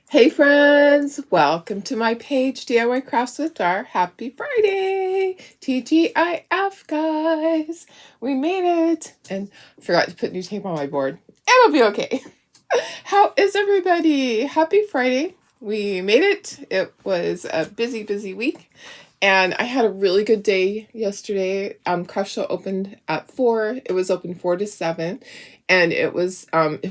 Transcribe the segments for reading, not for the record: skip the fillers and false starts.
Hey friends, welcome to my page, DIY Crafts with Dar. Happy Friday! TGIF, guys! We made it! And forgot to put new tape on my board. It'll be okay. How is everybody? Happy Friday. We made it. It was a busy, busy week. And I had a really good day yesterday. Craft Show opened at 4. It was open 4 to 7. And it was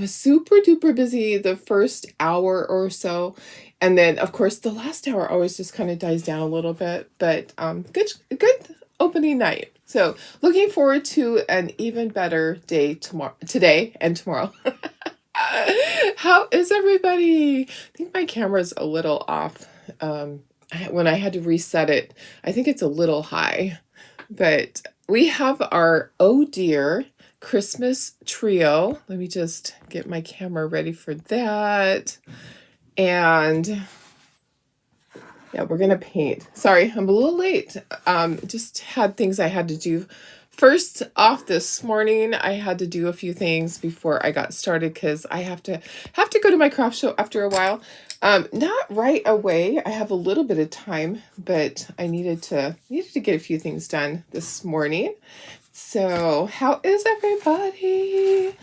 super duper busy the first hour or so. And then of course the last hour always just kind of dies down a little bit. But good opening night. So looking forward to an even better day today and tomorrow. How is everybody? I think my camera's a little off. When I had to reset it, I think it's a little high. But we have our Oh Dear Christmas trio. Let me just get my camera ready for that. And yeah, we're gonna paint. Sorry, I'm a little late. Just had things I had to do. First off, this morning I had to do a few things before I got started because I have to go to my craft show after a while. Not right away. I have a little bit of time, but I needed to get a few things done this morning. So, how is everybody?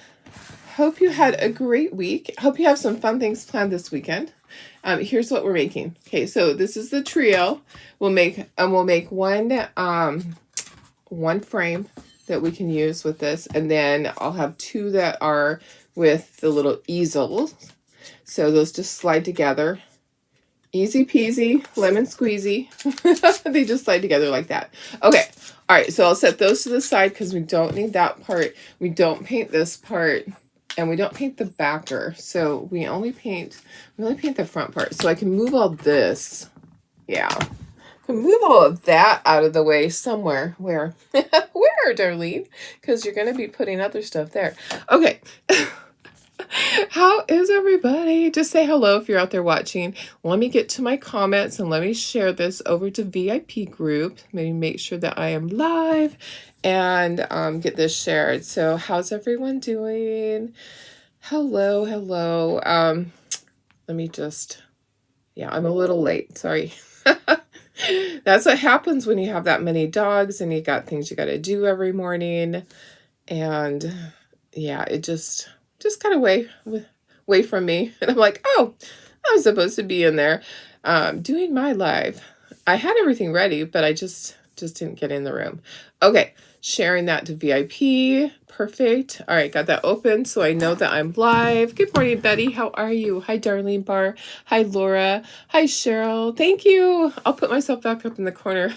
Hope you had a great week. Hope you have some fun things planned this weekend. Here's what we're making. Okay, so this is the trio. We'll make one frame that we can use with this, and then I'll have two that are with the little easels. So those just slide together. Easy peasy, lemon squeezy. They just slide together like that. Okay. All right. So I'll set those to the side because we don't need that part. We don't paint this part, and we don't paint the backer. So we only paint the front part. So I can move all this. Yeah. I can move all of that out of the way somewhere. Where? Where, Darlene? Because you're going to be putting other stuff there. Okay. How is everybody? Just say hello if you're out there watching. Let me get to my comments and let me share this over to VIP group. Maybe make sure that I am live and get this shared. So how's everyone doing? Hello. Let me just, yeah, I'm a little late. Sorry. That's what happens when you have that many dogs and you got things you got to do every morning. And yeah, it just got away from me. And I'm like, oh, I was supposed to be in there doing my live. I had everything ready, but I just didn't get in the room. Okay, sharing that to VIP. Perfect. All right, got that open so I know that I'm live. Good morning, Betty. How are you? Hi, Darlene Barr. Hi, Laura. Hi, Cheryl. Thank you. I'll put myself back up in the corner.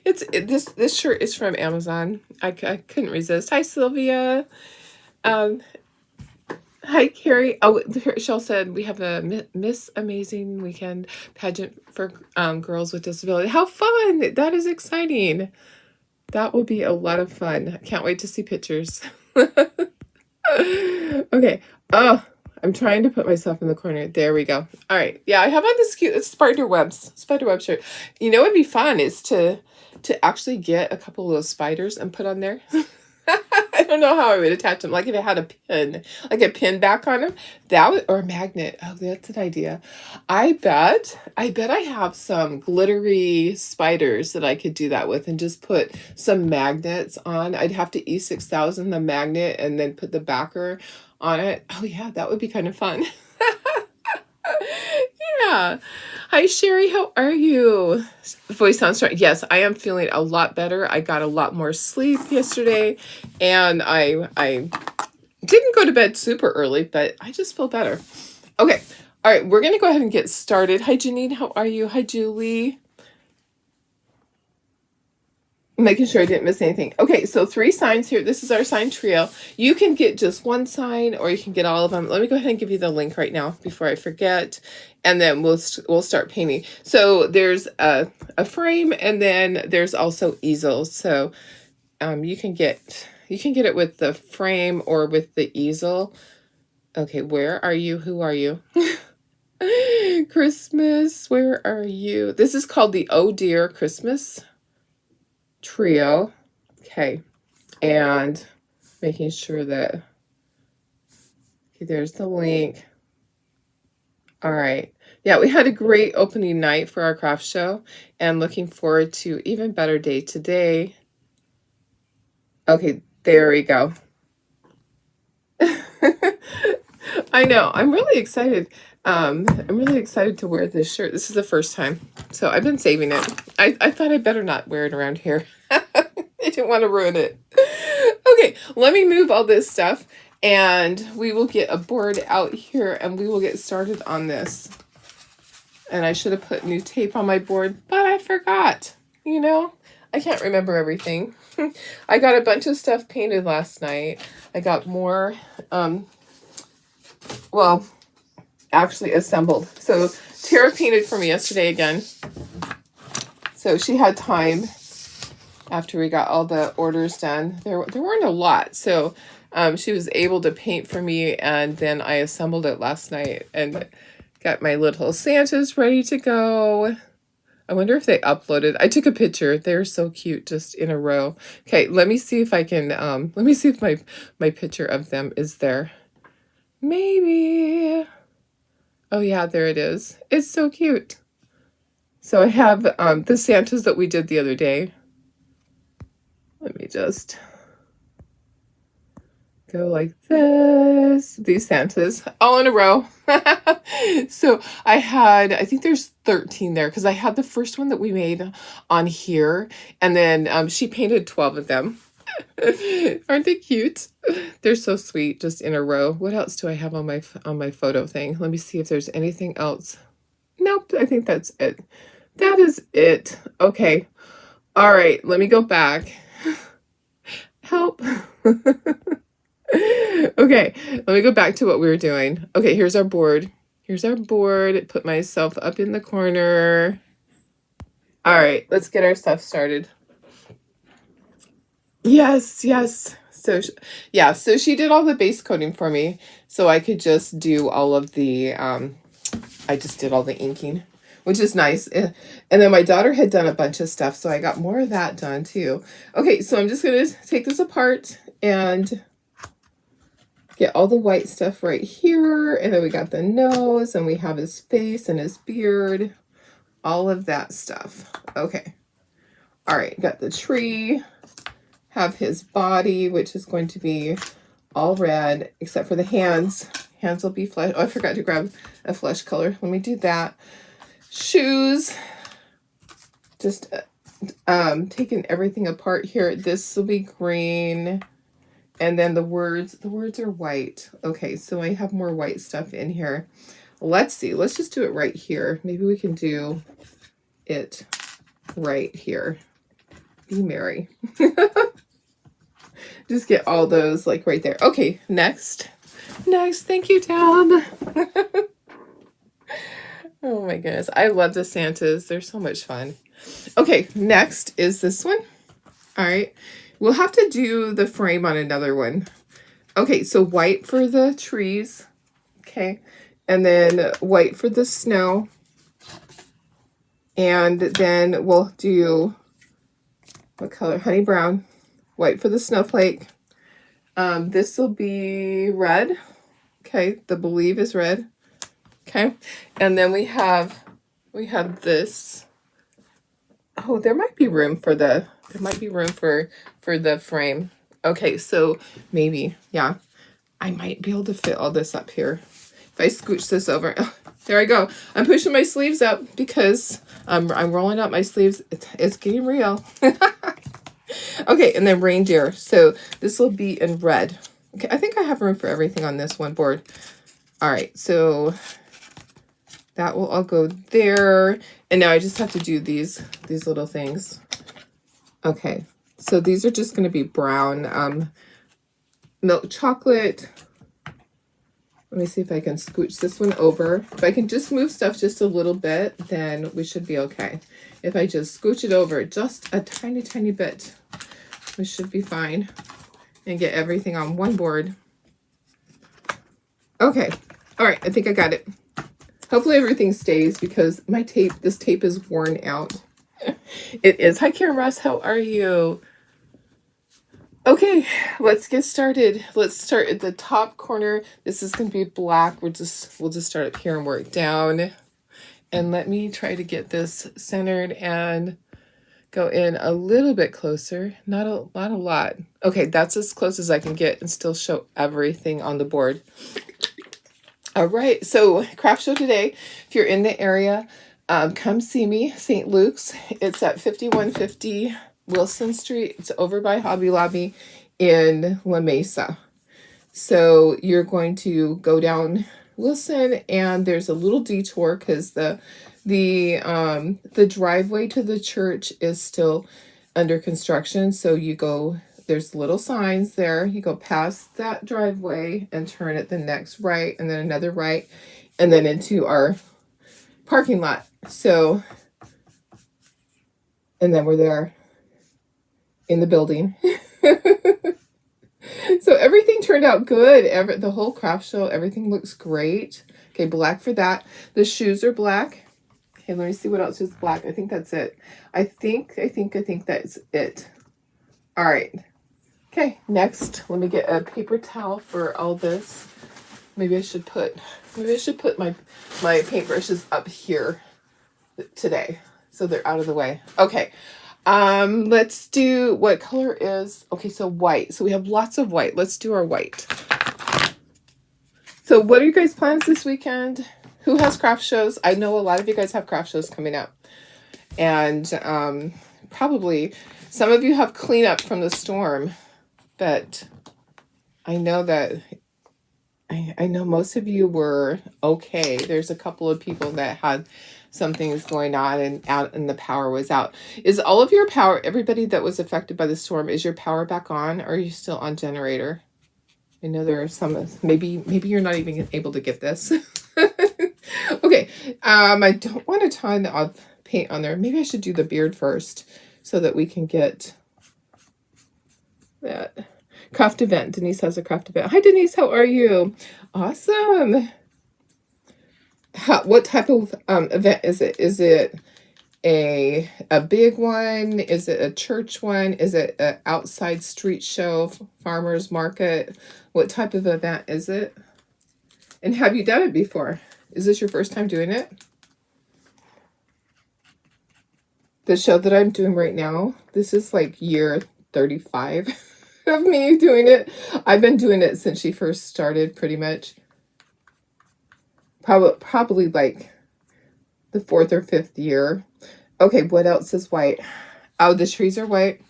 This shirt is from Amazon. I couldn't resist. Hi, Sylvia. Hi, Carrie. Oh, Cheryl said we have a Miss Amazing Weekend pageant for girls with disability. How fun! That is exciting. That will be a lot of fun. I can't wait to see pictures. Okay. Oh, I'm trying to put myself in the corner. There we go. All right. Yeah, I have on this cute spider web shirt. You know, what'd be fun is to actually get a couple of those spiders and put on there. I don't know how I would attach them. Like if it had a pin, like a pin back on them, or a magnet. Oh, that's an idea. I bet I have some glittery spiders that I could do that with and just put some magnets on. I'd have to E6000 the magnet and then put the backer on it. Oh yeah, that would be kind of fun. Yeah. Hi, Sherry. How are you? Voice sounds strong. Yes, I am feeling a lot better. I got a lot more sleep yesterday, and I didn't go to bed super early, but I just feel better. Okay. All right. We're going to go ahead and get started. Hi, Janine. How are you? Hi, Julie. Making sure I didn't miss anything. Okay, so 3 signs here. This is our sign trio. You can get just one sign or you can get all of them. Let me go ahead and give you the link right now before I forget, and then we'll start painting. So there's a frame, and then there's also easels. So you can get it with the frame or with the easel. Okay, where are you? Who are you? Christmas, where are you? This is called the Oh Dear Christmas trio. Okay, and making sure that, okay, there's the link. All right. Yeah, we had a great opening night for our craft show and looking forward to even better day today. Okay, there we go. I know. I'm really excited. I'm really excited to wear this shirt. This is the first time. So I've been saving it. I thought I'd better not wear it around here. I didn't want to ruin it. Okay, let me move all this stuff and we will get a board out here and we will get started on this. And I should have put new tape on my board, but I forgot. You know, I can't remember everything. I got a bunch of stuff painted last night. I got more, well, actually assembled. So Tara painted for me yesterday again. So she had time after we got all the orders done. There weren't a lot. So she was able to paint for me, and then I assembled it last night and got my little Santas ready to go. I wonder if they uploaded. I took a picture. They're so cute, just in a row. Okay, let me see if I can, let me see if my picture of them is there. Maybe. Oh yeah, there it is. It's so cute. So I have the Santas that we did the other day. Let me just go like this. These Santas all in a row. So I think there's 13 there because I had the first one that we made on here, and then she painted 12 of them. Aren't they cute? They're so sweet, just in a row. What else do I have on my photo thing? Let me see if there's anything else. Nope, I think that's it. That is it. Okay. All right, let me go back. Help. Okay, let me go back to what we were doing. Okay, here's our board. Here's our board. Put myself up in the corner. All right, let's get our stuff started. Yes, yes. So, yeah, so she did all the base coating for me, so I could just do all of the, I just did all the inking, which is nice. And then my daughter had done a bunch of stuff, so I got more of that done too. Okay, so I'm just going to take this apart and get all the white stuff right here. And then we got the nose, and we have his face and his beard, all of that stuff. Okay. All right, got the tree. Have his body, which is going to be all red, except for the hands. Hands will be flesh. Oh, I forgot to grab a flesh color. Let me do that. Shoes. Just taking everything apart here. This will be green. And then the words are white. Okay, so I have more white stuff in here. Let's see. Let's just do it right here. Maybe we can do it right here. Be merry. Just get all those like right there. Okay, next. Thank you, Tab. Oh my goodness. I love the Santas. They're so much fun. Okay, next is this one. All right. We'll have to do the frame on another one. Okay, so white for the trees. Okay. And then white for the snow. And then we'll do, what color? Honey brown. White for the snowflake. This will be red. Okay, the believe is red. Okay, and then we have this. Oh, there might be room for the frame. Okay, so maybe, yeah, I might be able to fit all this up here if I scooch this over. Oh, there I go. I'm pushing my sleeves up because I'm rolling up my sleeves. It's getting real. Okay, and then reindeer. So this will be in red. Okay, I think I have room for everything on this one board. All right, so that will all go there. And now I just have to do these little things. Okay, so these are just going to be brown milk chocolate. Let me see if I can scooch this one over. If I can just move stuff just a little bit, then we should be okay. If I just scooch it over just a tiny, tiny bit, we should be fine and get everything on one board. Okay. All right. I think I got it. Hopefully everything stays because this tape is worn out. It is. Hi, Karen Ross. How are you? Okay, let's get started. Let's start at the top corner. This is going to be black. We'll just start up here and work down. And let me try to get this centered and go in a little bit closer. Not a lot. Okay, that's as close as I can get and still show everything on the board. All right, so craft show today. If you're in the area, come see me, St. Luke's. It's at 5150 Wilson Street. It's over by Hobby Lobby in La Mesa. So you're going to go down Wilson, and there's a little detour because the driveway to the church is still under construction. So you go, there's little signs there. You go past that driveway and turn at the next right, and then another right, and then into our parking lot. So, and then we're there in the building. So everything turned out good. The whole craft show, everything looks great. Okay, black for that. The shoes are black. Okay, let me see what else is black. I think that's it. I think that's it. All right. Okay, next, let me get a paper towel for all this. Maybe I should put my paintbrushes up here today so they're out of the way. Okay. Let's do, what color is, okay, so white. So we have lots of white. Let's do our white. So what are you guys' plans this weekend? Who has craft shows? I know a lot of you guys have craft shows coming up. And probably some of you have cleanup from the storm, but I know that I know most of you were okay. There's a couple of people that had some things going on and the power was out. Is all of your power, everybody that was affected by the storm, is your power back on, or are you still on generator? I know there are some, maybe you're not even able to get this. Okay, I don't want a ton of paint on there. Maybe I should do the beard first so that we can get that. Craft event. Denise has a craft event. Hi, Denise. How are you? Awesome. What type of event is it? Is it a big one? Is it a church one? Is it an outside street show, farmer's market? What type of event is it? And have you done it before? Is this your first time doing it? The show that I'm doing right now, this is like year 35 of me doing it. I've been doing it since she first started, pretty much. Probably like the 4th or 5th year. Okay, what else is white? Oh, the trees are white.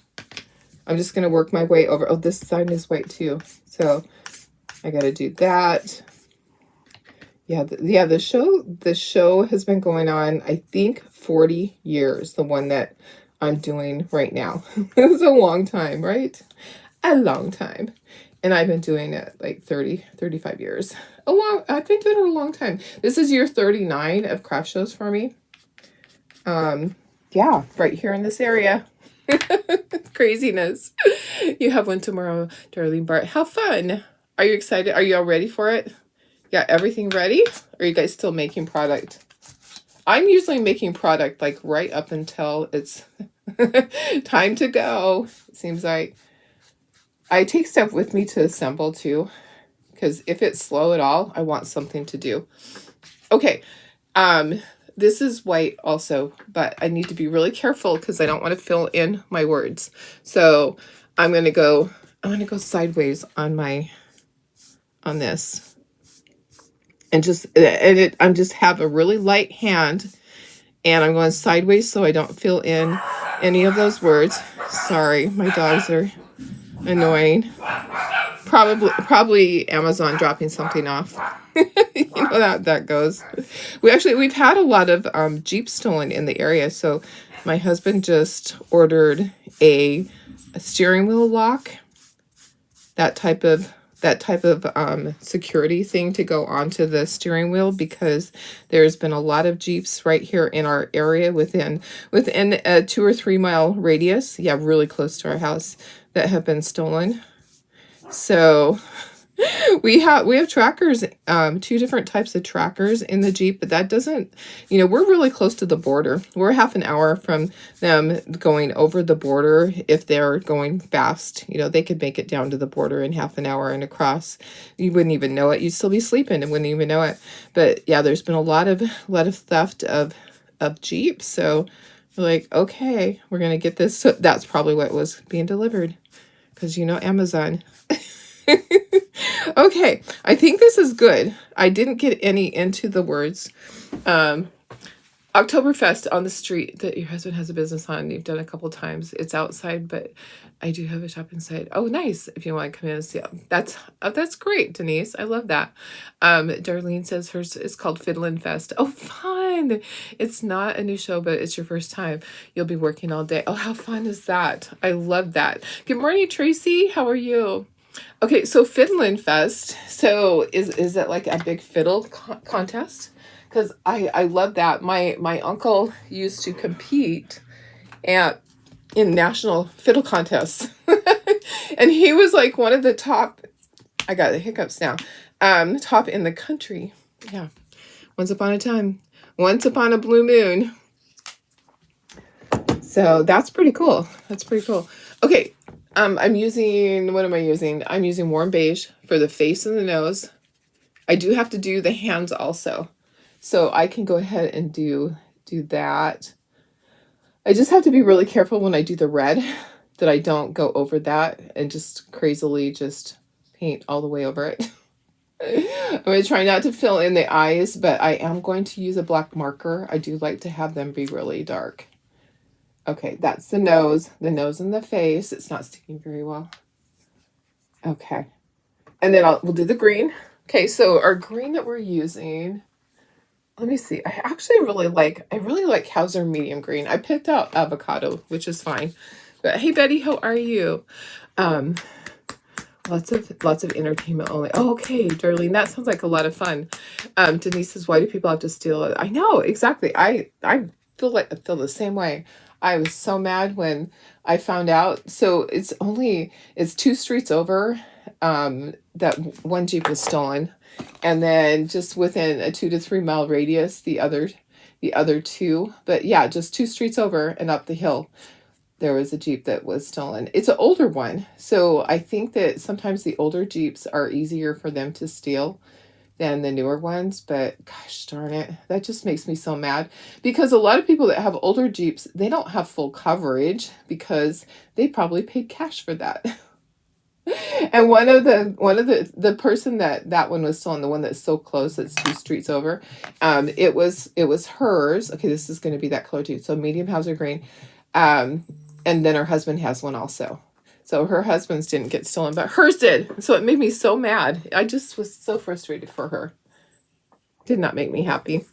I'm just going to work my way over. Oh, this sign is white too. So I got to do that. Yeah, the show has been going on, I think, 40 years, the one that I'm doing right now. It's a long time, right? A long time. And I've been doing it like 35 years. I've been doing it a long time. This is year 39 of craft shows for me. Yeah, right here in this area. Craziness. You have one tomorrow, Darlene Bart. How fun. Are you excited? Are you all ready for it? Got everything ready? Or are you guys still making product? I'm usually making product like right up until it's time to go. It seems like I take stuff with me to assemble too, because if it's slow at all, I want something to do. Okay, this is white also, but I need to be really careful because I don't want to fill in my words. So I'm gonna go sideways on this. And I'm just have a really light hand, and I'm going sideways so I don't fill in any of those words. Sorry, my dogs are annoying. Probably Amazon dropping something off. You know how that goes. We've had a lot of Jeeps stolen in the area, so my husband just ordered a steering wheel lock, that type of security thing to go onto the steering wheel, because there's been a lot of Jeeps right here in our area within a 2 or 3 mile radius. Yeah, really close to our house, that have been stolen. So We have trackers, two different types of trackers in the Jeep, but that doesn't, we're really close to the border. We're half an hour from them going over the border. If they're going fast, they could make it down to the border in half an hour and across. You wouldn't even know it. You'd still be sleeping and wouldn't even know it. But yeah, there's been a lot of theft of Jeeps. So we're like, okay, we're gonna get this. So that's probably what was being delivered, because Amazon. Okay, I think this is good. I didn't get any into the words. Oktoberfest on the street that your husband has a business on. You've done a couple times. It's outside, but I do have a shop inside. Oh, nice. If you want to come in and see it. That's great, Denise. I love that. Darlene says hers is called Fiddlin' Fest. Oh, fun. It's not a new show, but it's your first time. You'll be working all day. Oh, how fun is that? I love that. Good morning, Tracy. How are you? Okay, so Fiddlin' Fest. So is it like a big fiddle contest? Because I love that. My uncle used to compete in national fiddle contests. And he was like one of the top, I got the hiccups now, top in the country. Yeah. Once upon a time. Once upon a blue moon. So that's pretty cool. That's pretty cool. Okay. I'm using, what am I using? I'm using warm beige for the face and the nose. I do have to do the hands also. So I can go ahead and do that. I just have to be really careful when I do the red that I don't go over that and just crazily just paint all the way over it. I'm going to try not to fill in the eyes, but I am going to use a black marker. I do like to have them be really dark. Okay, that's the nose and the face. It's not sticking very well. Okay. And then we'll do the green. Okay, so our green that we're using, let me see. I actually really like Hauser medium green. I picked out avocado, which is fine. But hey, Betty, how are you? Lots of entertainment only. Oh, okay, Darlene, that sounds like a lot of fun. Denise says, why do people have to steal it? I know, exactly. I feel the same way. I was so mad when I found out. So it's 2 streets over that one Jeep was stolen. And then just within a 2 to 3 mile radius, the other 2. But yeah, just 2 streets over and up the hill, there was a Jeep that was stolen. It's an older one. So I think that sometimes the older Jeeps are easier for them to steal than the newer ones, but gosh darn it, that just makes me so mad, because a lot of people that have older Jeeps, they don't have full coverage because they probably paid cash for that. And one of the person that one was stolen, the one that's so close, that's 2 streets over, it was hers. Okay, this is going to be that color too. So medium Hauser green, and then her husband has one also. So her husband's didn't get stolen, but hers did. So it made me so mad. I just was so frustrated for her. Did not make me happy.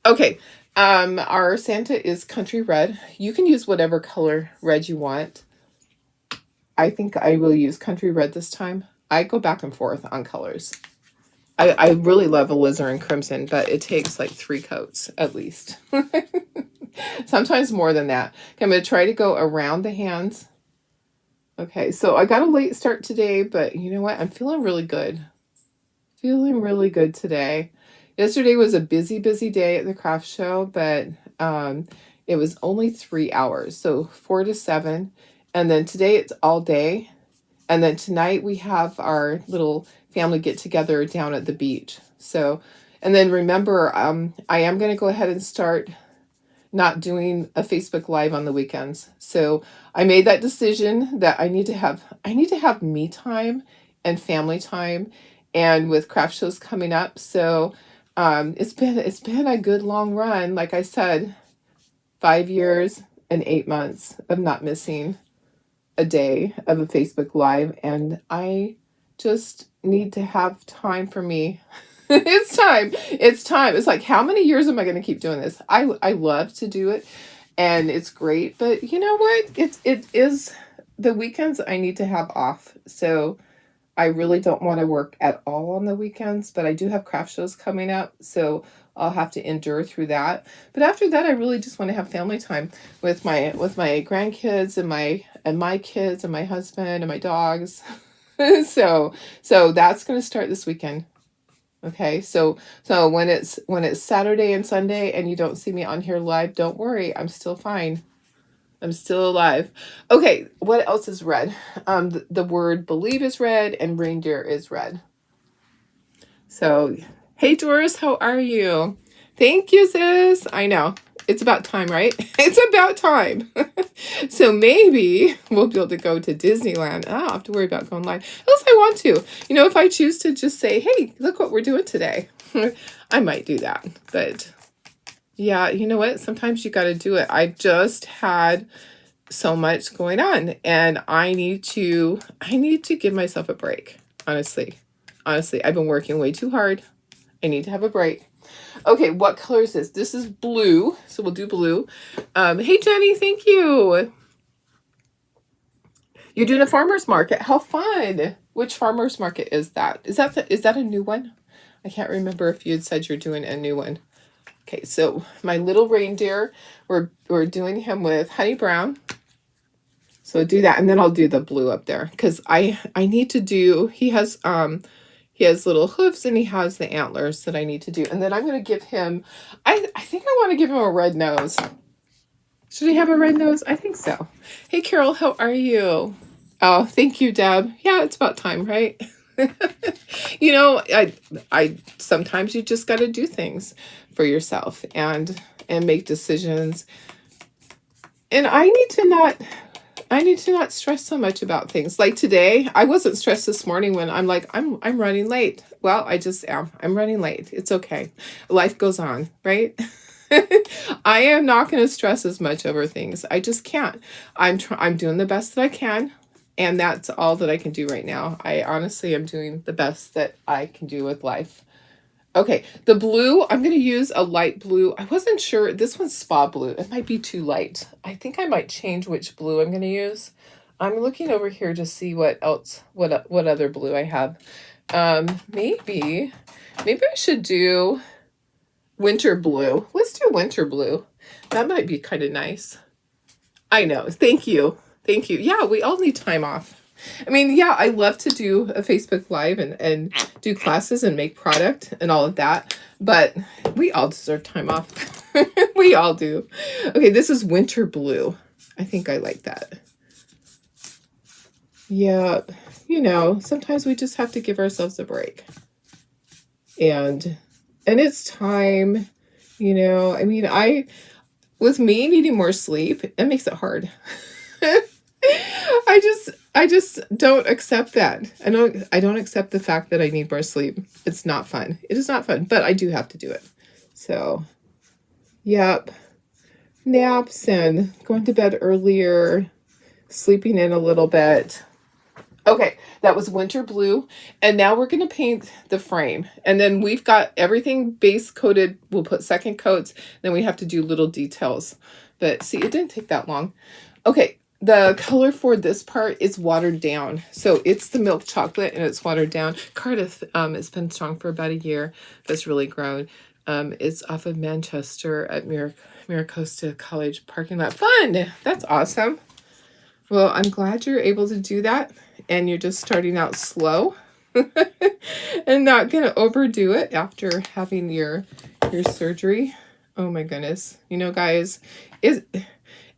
Okay. Our Santa is country red. You can use whatever color red you want. I think I will use country red this time. I go back and forth on colors. I really love alizarin crimson, but it takes like 3 coats at least. Sometimes more than that. Okay, I'm going to try to go around the hands. Okay, so I got a late start today, but you know what? I'm feeling really good. Feeling really good today. Yesterday was a busy day at the craft show, but it was only 3 hours, so 4 to 7. And then today it's all day. And then tonight we have our little family get together down at the beach. So, and then remember, I am going to go ahead and start not doing a Facebook Live on the weekends. So I made that decision that I need to have me time and family time, and with craft shows coming up. So it's been a good long run. Like I said, 5 years and 8 months of not missing a day of a Facebook Live, and I just need to have time for me. It's time. It's like, how many years am I going to keep doing this? I love to do it, and it's great, but you know what? It is the weekends I need to have off. So I really don't want to work at all on the weekends, but I do have craft shows coming up, so I'll have to endure through that. But after that, I really just want to have family time with my grandkids and my kids and my husband and my dogs. So that's going to start this weekend. Okay, so when it's Saturday and Sunday and you don't see me on here live, don't worry, I'm still fine. I'm still alive. Okay, what else is red? The word believe is red and reindeer is red. So, hey Doris, how are you? Thank you, sis. I know. It's about time, right? It's about time. So maybe we'll be able to go to Disneyland. I don't have to worry about going live. Unless I want to. You know, if I choose to just say, hey, look what we're doing today. I might do that. But yeah, you know what? Sometimes you got to do it. I just had so much going on and I need to give myself a break. Honestly, I've been working way too hard. I need to have a break. Okay, what color is this? This is blue, so we'll do blue. Hey Jenny, thank you. You're doing a farmer's market. How fun! Which farmer's market is that? Is that a new one? I can't remember if you had said you're doing a new one. Okay, so my little reindeer, we're doing him with honey brown. So do that, and then I'll do the blue up there because I need to do. He has little hooves and he has the antlers that I need to do, and then I'm going to give him. I think I want to give him a red nose. Should he have a red nose? I think so. Hey Carol, how are you? Oh, thank you, Deb. Yeah, it's about time, right? You know, I sometimes you just got to do things for yourself and make decisions. And I need to not stress so much about things. Like today, I wasn't stressed this morning when I'm like, I'm running late. Well, I just am. I'm running late. It's okay. Life goes on, right? I am not going to stress as much over things. I just can't. I'm doing the best that I can. And that's all that I can do right now. I honestly am doing the best that I can do with life. Okay, the blue, I'm going to use a light blue. I wasn't sure. This one's spa blue. It might be too light. I think I might change which blue I'm going to use. I'm looking over here to see what else, what other blue I have. Maybe I should do winter blue. Let's do winter blue. That might be kind of nice. I know. Thank you. Yeah, we all need time off. I mean, yeah, I love to do a Facebook Live and do classes and make product and all of that, but we all deserve time off. We all do. Okay, this is winter blue. I think I like that. Yeah, you know, sometimes we just have to give ourselves a break. And it's time, you know, I mean, with me needing more sleep, it makes it hard. I just don't accept that. I don't accept the fact that I need more sleep. It's not fun. It is not fun, but I do have to do it. So, yep. Naps and going to bed earlier, sleeping in a little bit. Okay, that was winter blue. And now we're going to paint the frame. And then we've got everything base coated. We'll put second coats. Then we have to do little details. But see, it didn't take that long. Okay, the color for this part is watered down. So it's the milk chocolate and it's watered down. Cardiff, it's been strong for about a year. That's really grown. It's off of Manchester at Miracosta College parking lot. Fun! That's awesome. Well, I'm glad you're able to do that. And you're just starting out slow. And not going to overdo it after having your surgery. Oh my goodness. You know, guys,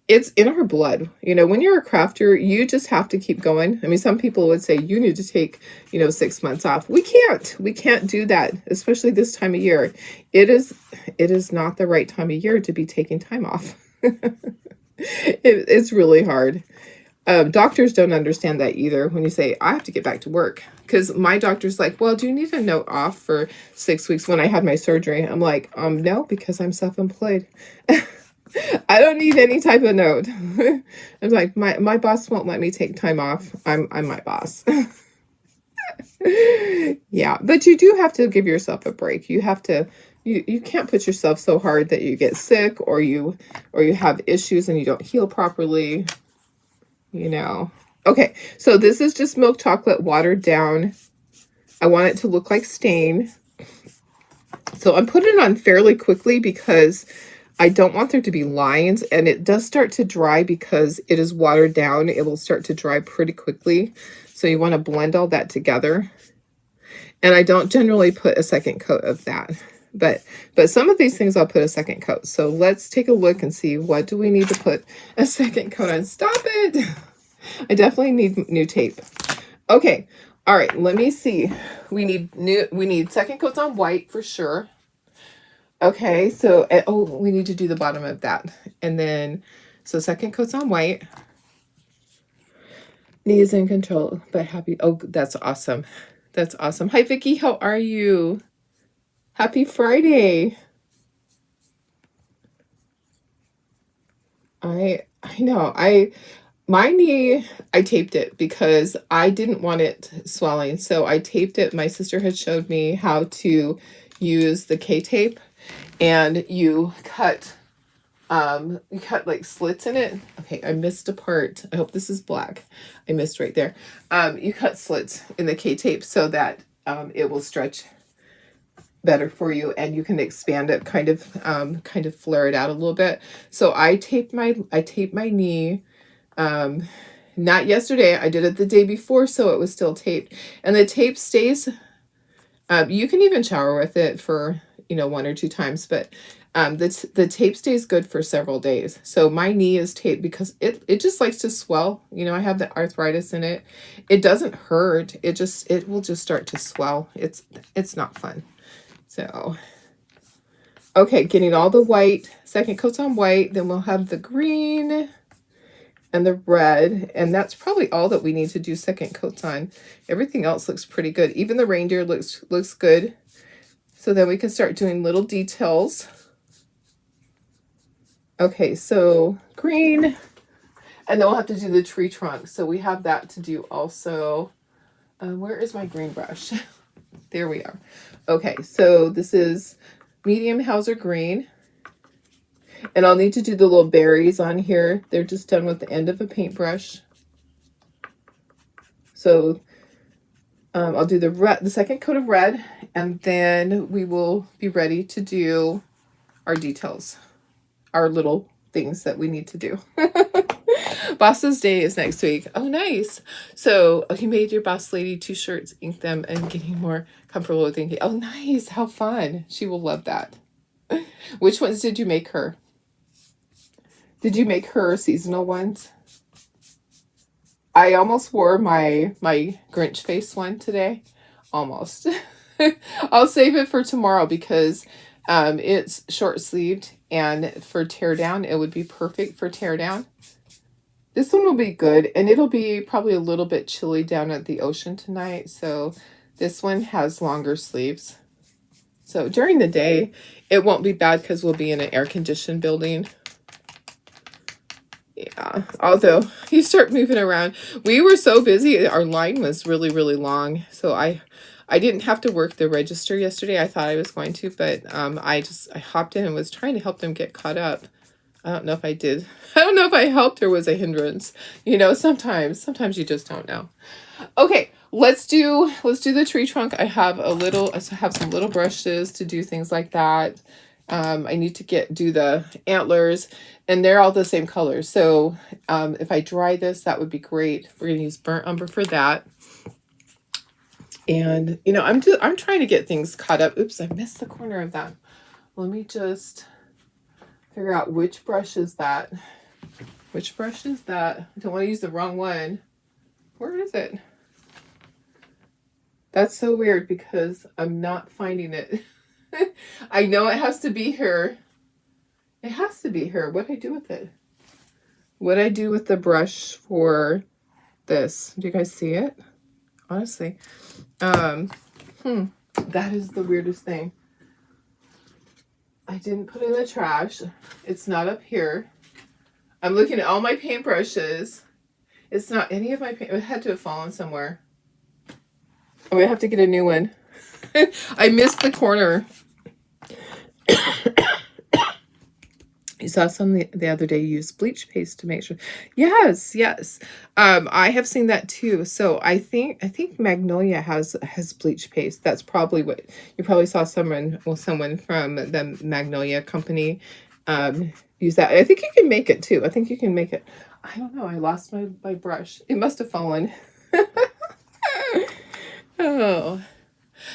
it's in our blood. You know, when you're a crafter, you just have to keep going. I mean, some people would say you need to take, 6 months off. We can't do that, especially this time of year. It is not the right time of year to be taking time off. It's really hard. Doctors don't understand that either when you say, I have to get back to work. Because my doctor's like, well, do you need a note off for 6 weeks when I had my surgery? I'm like, no, because I'm self-employed. I don't need any type of note. I'm like, my boss won't let me take time off. I'm my boss. Yeah, but you do have to give yourself a break. You have to, you can't put yourself so hard that you get sick or you have issues and you don't heal properly. Okay, so this is just milk chocolate watered down. I want it to look like stain. So I'm putting it on fairly quickly because I don't want there to be lines, and it does start to dry because it is watered down. It will start to dry pretty quickly. So you want to blend all that together. And I don't generally put a second coat of that. But some of these things I'll put a second coat. So let's take a look and see, what do we need to put a second coat on? Stop it. I definitely need new tape. Okay. All right, let me see. We need second coats on white for sure. Okay, so oh, we need to do the bottom of that. And then so second coats on white. Knees in control, but happy. Oh, that's awesome. That's awesome. Hi Vicki, how are you? Happy Friday. I know. My knee, I taped it because I didn't want it swelling. So I taped it. My sister had showed me how to use the K-tape, and you cut like slits in it. Okay, I missed a part. I hope this is black. I missed right there. You cut slits in the K-tape so that it will stretch better for you, and you can expand it, kind of flare it out a little bit. So I taped my knee, not yesterday. I did it the day before, so it was still taped, and the tape stays. You can even shower with it for 1 or 2 times, but the tape stays good for several days. So my knee is taped because it just likes to swell. I have the arthritis in it. It doesn't hurt. It will just start to swell. It's not fun. So, okay, getting all the white, second coats on white, then we'll have the green and the red, and that's probably all that we need to do second coats on. Everything else looks pretty good. Even the reindeer looks good. So then we can start doing little details. Okay, so green, and then we'll have to do the tree trunk. So we have that to do also. Where is my green brush? There we are. Okay, so this is medium Hauser green. And I'll need to do the little berries on here. They're just done with the end of a paintbrush. So I'll do the second coat of red, and then we will be ready to do our details, our little things that we need to do. Boss's Day is next week. Oh, nice. So you made your Boss Lady 2 shirts, ink them, and getting more comfortable with inking. Oh, nice. How fun. She will love that. Which ones did you make her? Did you make her seasonal ones? I almost wore my Grinch face one today. Almost. I'll save it for tomorrow because it's short sleeved, and for tear down, it would be perfect for tear down. This one will be good, and it'll be probably a little bit chilly down at the ocean tonight, so this one has longer sleeves. So during the day, it won't be bad because we'll be in an air-conditioned building. Yeah, although you start moving around. We were so busy, our line was really, really long, so I didn't have to work the register yesterday. I thought I was going to, but I hopped in and was trying to help them get caught up. I don't know if I did. I don't know if I helped or was a hindrance. Sometimes you just don't know. Okay, let's do the tree trunk. I have some little brushes to do things like that. I need to do the antlers, and they're all the same color. So if I dry this, that would be great. We're gonna use burnt umber for that. And I'm trying to get things caught up. Oops, I missed the corner of that. Let me just figure out which brush is that. Which brush is that? I don't want to use the wrong one. Where is it? That's so weird because I'm not finding it. I know it has to be here. It has to be here. What do I do with it? What do I do with the brush for this? Do you guys see it? Honestly. That is the weirdest thing. I didn't put it in the trash. It's not up here. I'm looking at all my paintbrushes. It's not any of my paint. It had to have fallen somewhere. I'm gonna have to get a new one. I missed the corner. You saw some the other day use bleach paste to make sure. Yes. I have seen that too. So I think Magnolia has bleach paste. That's probably what you probably saw someone from the Magnolia company use that. I think you can make it too. I think you can make it. I don't know. I lost my brush. It must have fallen. Oh,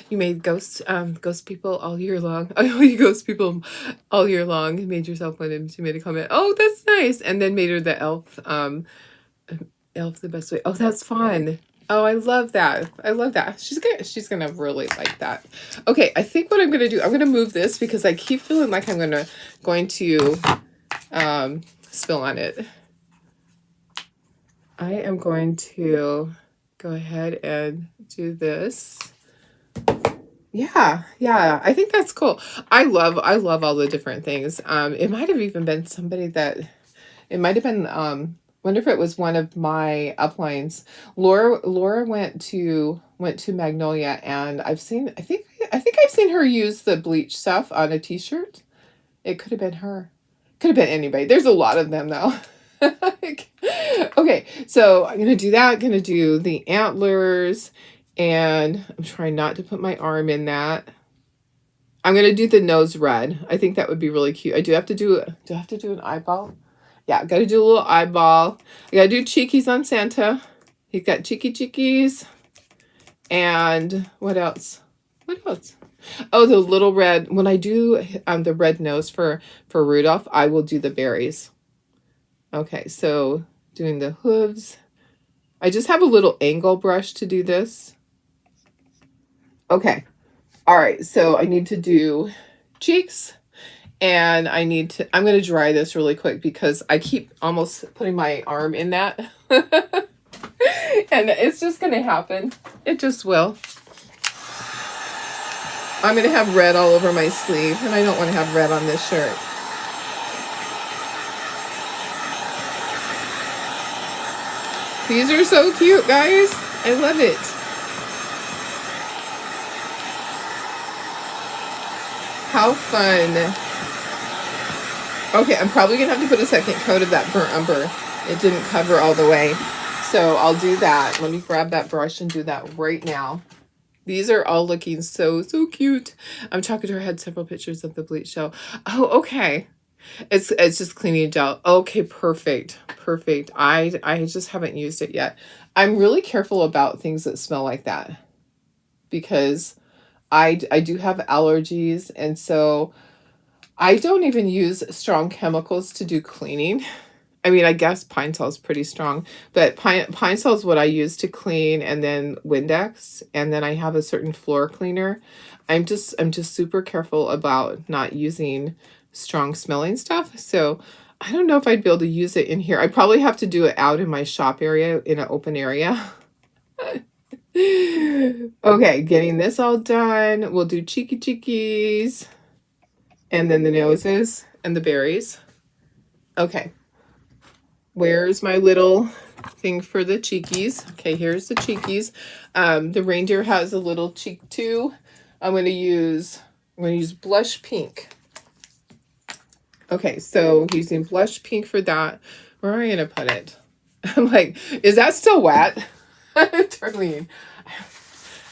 you made ghost people all year long. Oh, you ghost people all year long. You made yourself one, and she made a comment. Oh, that's nice. And then made her the elf. Elf the best way. Oh, that's fun. Oh, I love that. I love that. She's gonna really like that. Okay, I think what I'm gonna do, I'm gonna move this because I keep feeling like I'm going to spill on it. I am going to go ahead and do this. Yeah, I think that's cool. I love all the different things. It might have even been somebody that, it might have been, wonder if it was one of my uplines. Laura went to Magnolia, and I think I've seen her use the bleach stuff on a t-shirt. It could have been her. Could have been anybody. There's a lot of them though. Okay, so I'm gonna do that. I'm gonna do the antlers, and I'm trying not to put my arm in that. I'm gonna do the nose red. I think that would be really cute. Do I have to do an eyeball? Yeah, gotta do a little eyeball. I gotta do cheekies on Santa. He's got cheekies. And what else? Oh, the little red. When I do the red nose for Rudolph, I will do the berries. Okay, so doing the hooves. I just have a little angle brush to do this. Okay. All right, so I need to do cheeks, and I'm going to dry this really quick because I keep almost putting my arm in that. And it's just going to happen. It just will. I'm going to have red all over my sleeve, and I don't want to have red on this shirt. These are so cute, guys. I love it. How fun. Okay, I'm probably going to have to put a second coat of that burnt umber. It didn't cover all the way. So I'll do that. Let me grab that brush and do that right now. These are all looking so cute. I'm talking to her. I had several pictures of the bleach gel. Oh, okay. It's just cleaning gel. Okay, perfect. I just haven't used it yet. I'm really careful about things that smell like that because I do have allergies, and so I don't even use strong chemicals to do cleaning. I mean, I guess Pine Sol is pretty strong, but Pine Sol is what I use to clean, and then Windex, and then I have a certain floor cleaner. I'm just super careful about not using strong smelling stuff. So I don't know if I'd be able to use it in here. I probably have to do it out in my shop area in an open area. Okay, getting this all done. We'll do cheekies, and then the noses and the berries. Okay. Where's my little thing for the cheekies? Okay, here's the cheekies. The reindeer has a little cheek too. I'm going to use blush pink. Okay, so using blush pink for that. Where am I going to put it? I'm like, is that still wet? Darlene.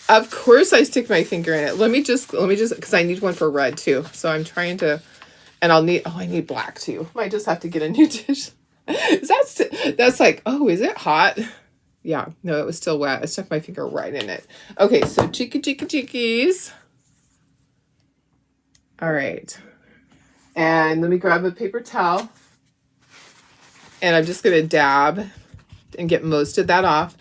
Of course I stick my finger in it. Let me just, because I need one for red too. So I'm trying to, and I need black too. Might just have to get a new dish. That's like, oh, is it hot? Yeah, no, it was still wet. I stuck my finger right in it. Okay, so cheekies. All right. And let me grab a paper towel. And I'm just going to dab and get most of that off.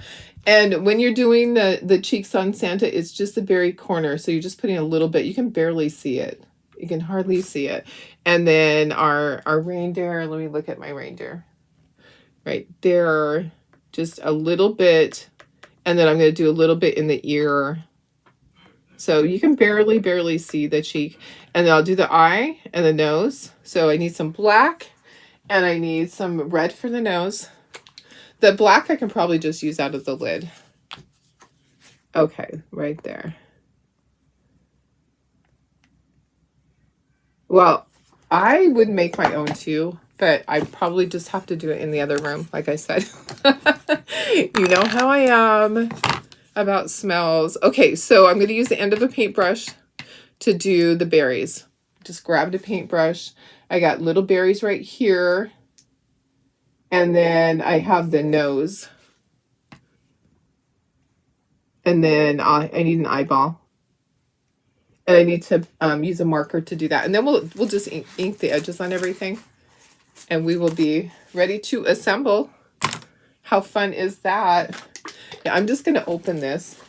And when you're doing the cheeks on Santa, it's just the very corner. So you're just putting a little bit. You can barely see it. You can hardly see it. And then our reindeer, let me look at my reindeer. Right there, just a little bit. And then I'm going to do a little bit in the ear. So you can barely see the cheek. And then I'll do the eye and the nose. So I need some black and I need some red for the nose. The black I can probably just use out of the lid. Okay, right there. Well, I would make my own too, but I probably just have to do it in the other room, like I said. You know how I am about smells. Okay, so I'm going to use the end of a paintbrush to do the berries. just grabbed a paintbrush. I got little berries right here. And then I have the nose. And then I need an eyeball. And I need to use a marker to do that. And then we'll just ink the edges on everything. And we will be ready to assemble. How fun is that? Yeah, I'm just going to open this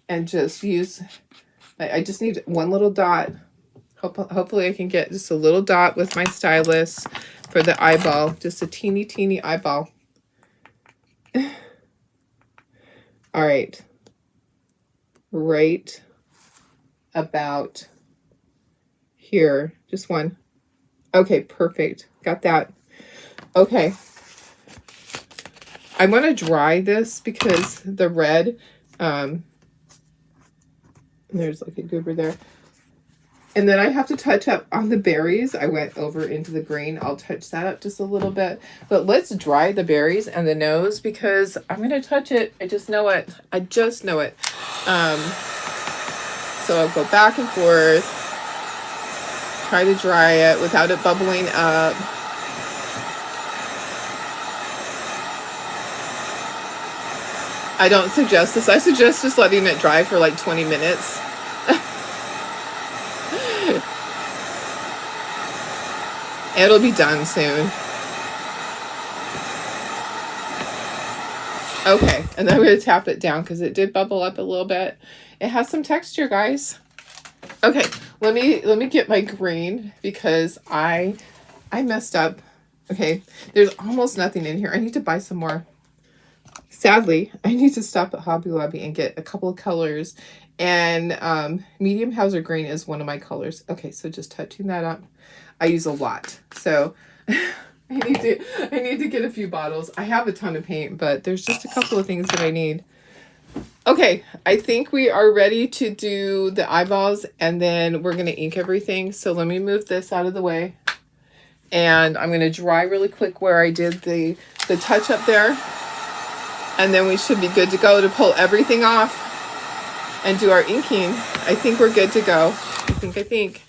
and just use, I just need one little dot. Hopefully I can get just a little dot with my stylus for the eyeball. Just a teeny, teeny eyeball. All right. Right about here. Just one. Okay, perfect. Got that. Okay. I want to dry this because the red, there's like a goober there. And then I have to touch up on the berries. I went over into the green. I'll touch that up just a little bit. But let's dry the berries and the nose because I'm going to touch it. I just know it. I just know it. So I'll go back and forth. Try to dry it without it bubbling up. I don't suggest this. I suggest just letting it dry for like 20 minutes. It'll be done soon. Okay, and then I'm going to tap it down because it did bubble up a little bit. It has some texture, guys. Okay, let me get my green because I messed up. Okay, there's almost nothing in here. I need to buy some more. Sadly, I need to stop at Hobby Lobby and get a couple of colors. And medium Hauser green is one of my colors. Okay, so just touching that up. I use a lot. So I need to get a few bottles. I have a ton of paint, but there's just a couple of things that I need. Okay, I think we are ready to do the eyeballs and then we're going to ink everything. So let me move this out of the way. And I'm going to dry really quick where I did the touch up there. And then we should be good to go to pull everything off and do our inking. I think we're good to go. I think.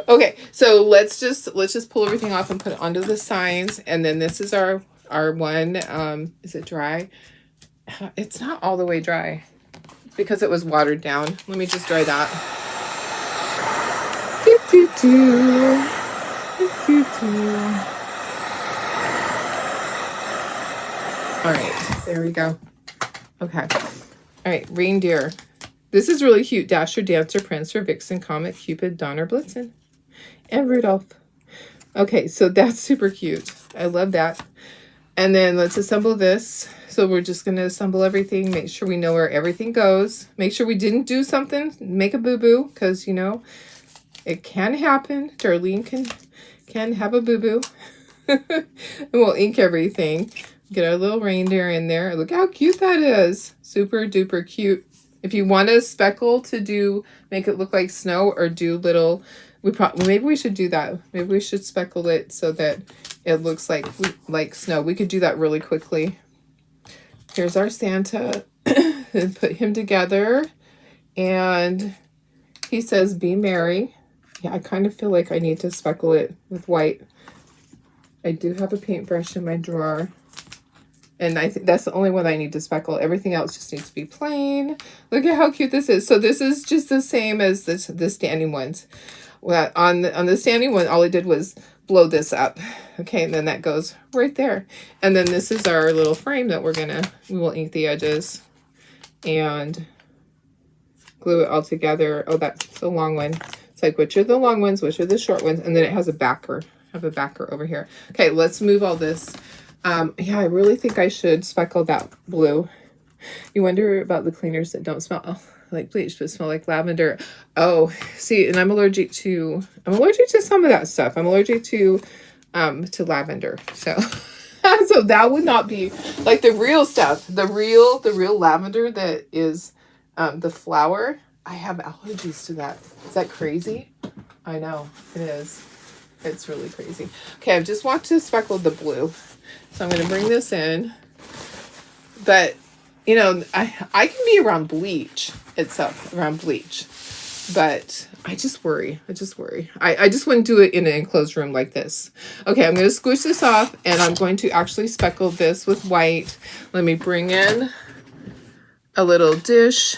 Okay, so let's just pull everything off and put it onto the signs. And then this is our one. Is it dry? It's not all the way dry because it was watered down. Let me just dry that. All right, there we go. Okay. All right, reindeer. This is really cute. Dasher, Dancer, Prancer, Vixen, Comet, Cupid, Donner, Blitzen, and Rudolph. Okay, so that's super cute. I love that. And then let's assemble this. So we're just going to assemble everything. Make sure we know where everything goes. Make sure we didn't do something. Make a boo-boo because, you know, it can happen. Darlene can have a boo-boo. And we'll ink everything. Get our little reindeer in there. Look how cute that is. Super duper cute. If you want a speckle to make it look like snow or do little, maybe we should do that. Maybe we should speckle it so that it looks like snow. We could do that really quickly. Here's our Santa. And put him together. And he says, be merry. Yeah, I kind of feel like I need to speckle it with white. I do have a paintbrush in my drawer. And I think that's the only one I need to speckle. Everything else just needs to be plain. Look at how cute this is. So this is just the same as the standing ones. Well, on the standing one, all I did was blow this up. Okay, and then that goes right there. And then this is our little frame that we will ink the edges and glue it all together. Oh, that's the long one. It's like, which are the long ones, which are the short ones? And then it has a backer. I have a backer over here. Okay, let's move all this. Yeah, I really think I should speckle that blue. You wonder about the cleaners that don't smell like bleach but smell like lavender. Oh, see, and I'm allergic to some of that stuff. I'm allergic to lavender. So so that would not be like the real stuff. The real lavender that is the flower. I have allergies to that. Is that crazy? I know it is. It's really crazy. Okay, I just want to speckle the blue. So I'm going to bring this in. But, you know, I can be around bleach itself, but I just worry. I just wouldn't do it in an enclosed room like this. Okay, I'm going to squish this off, and I'm going to actually speckle this with white. Let me bring in a little dish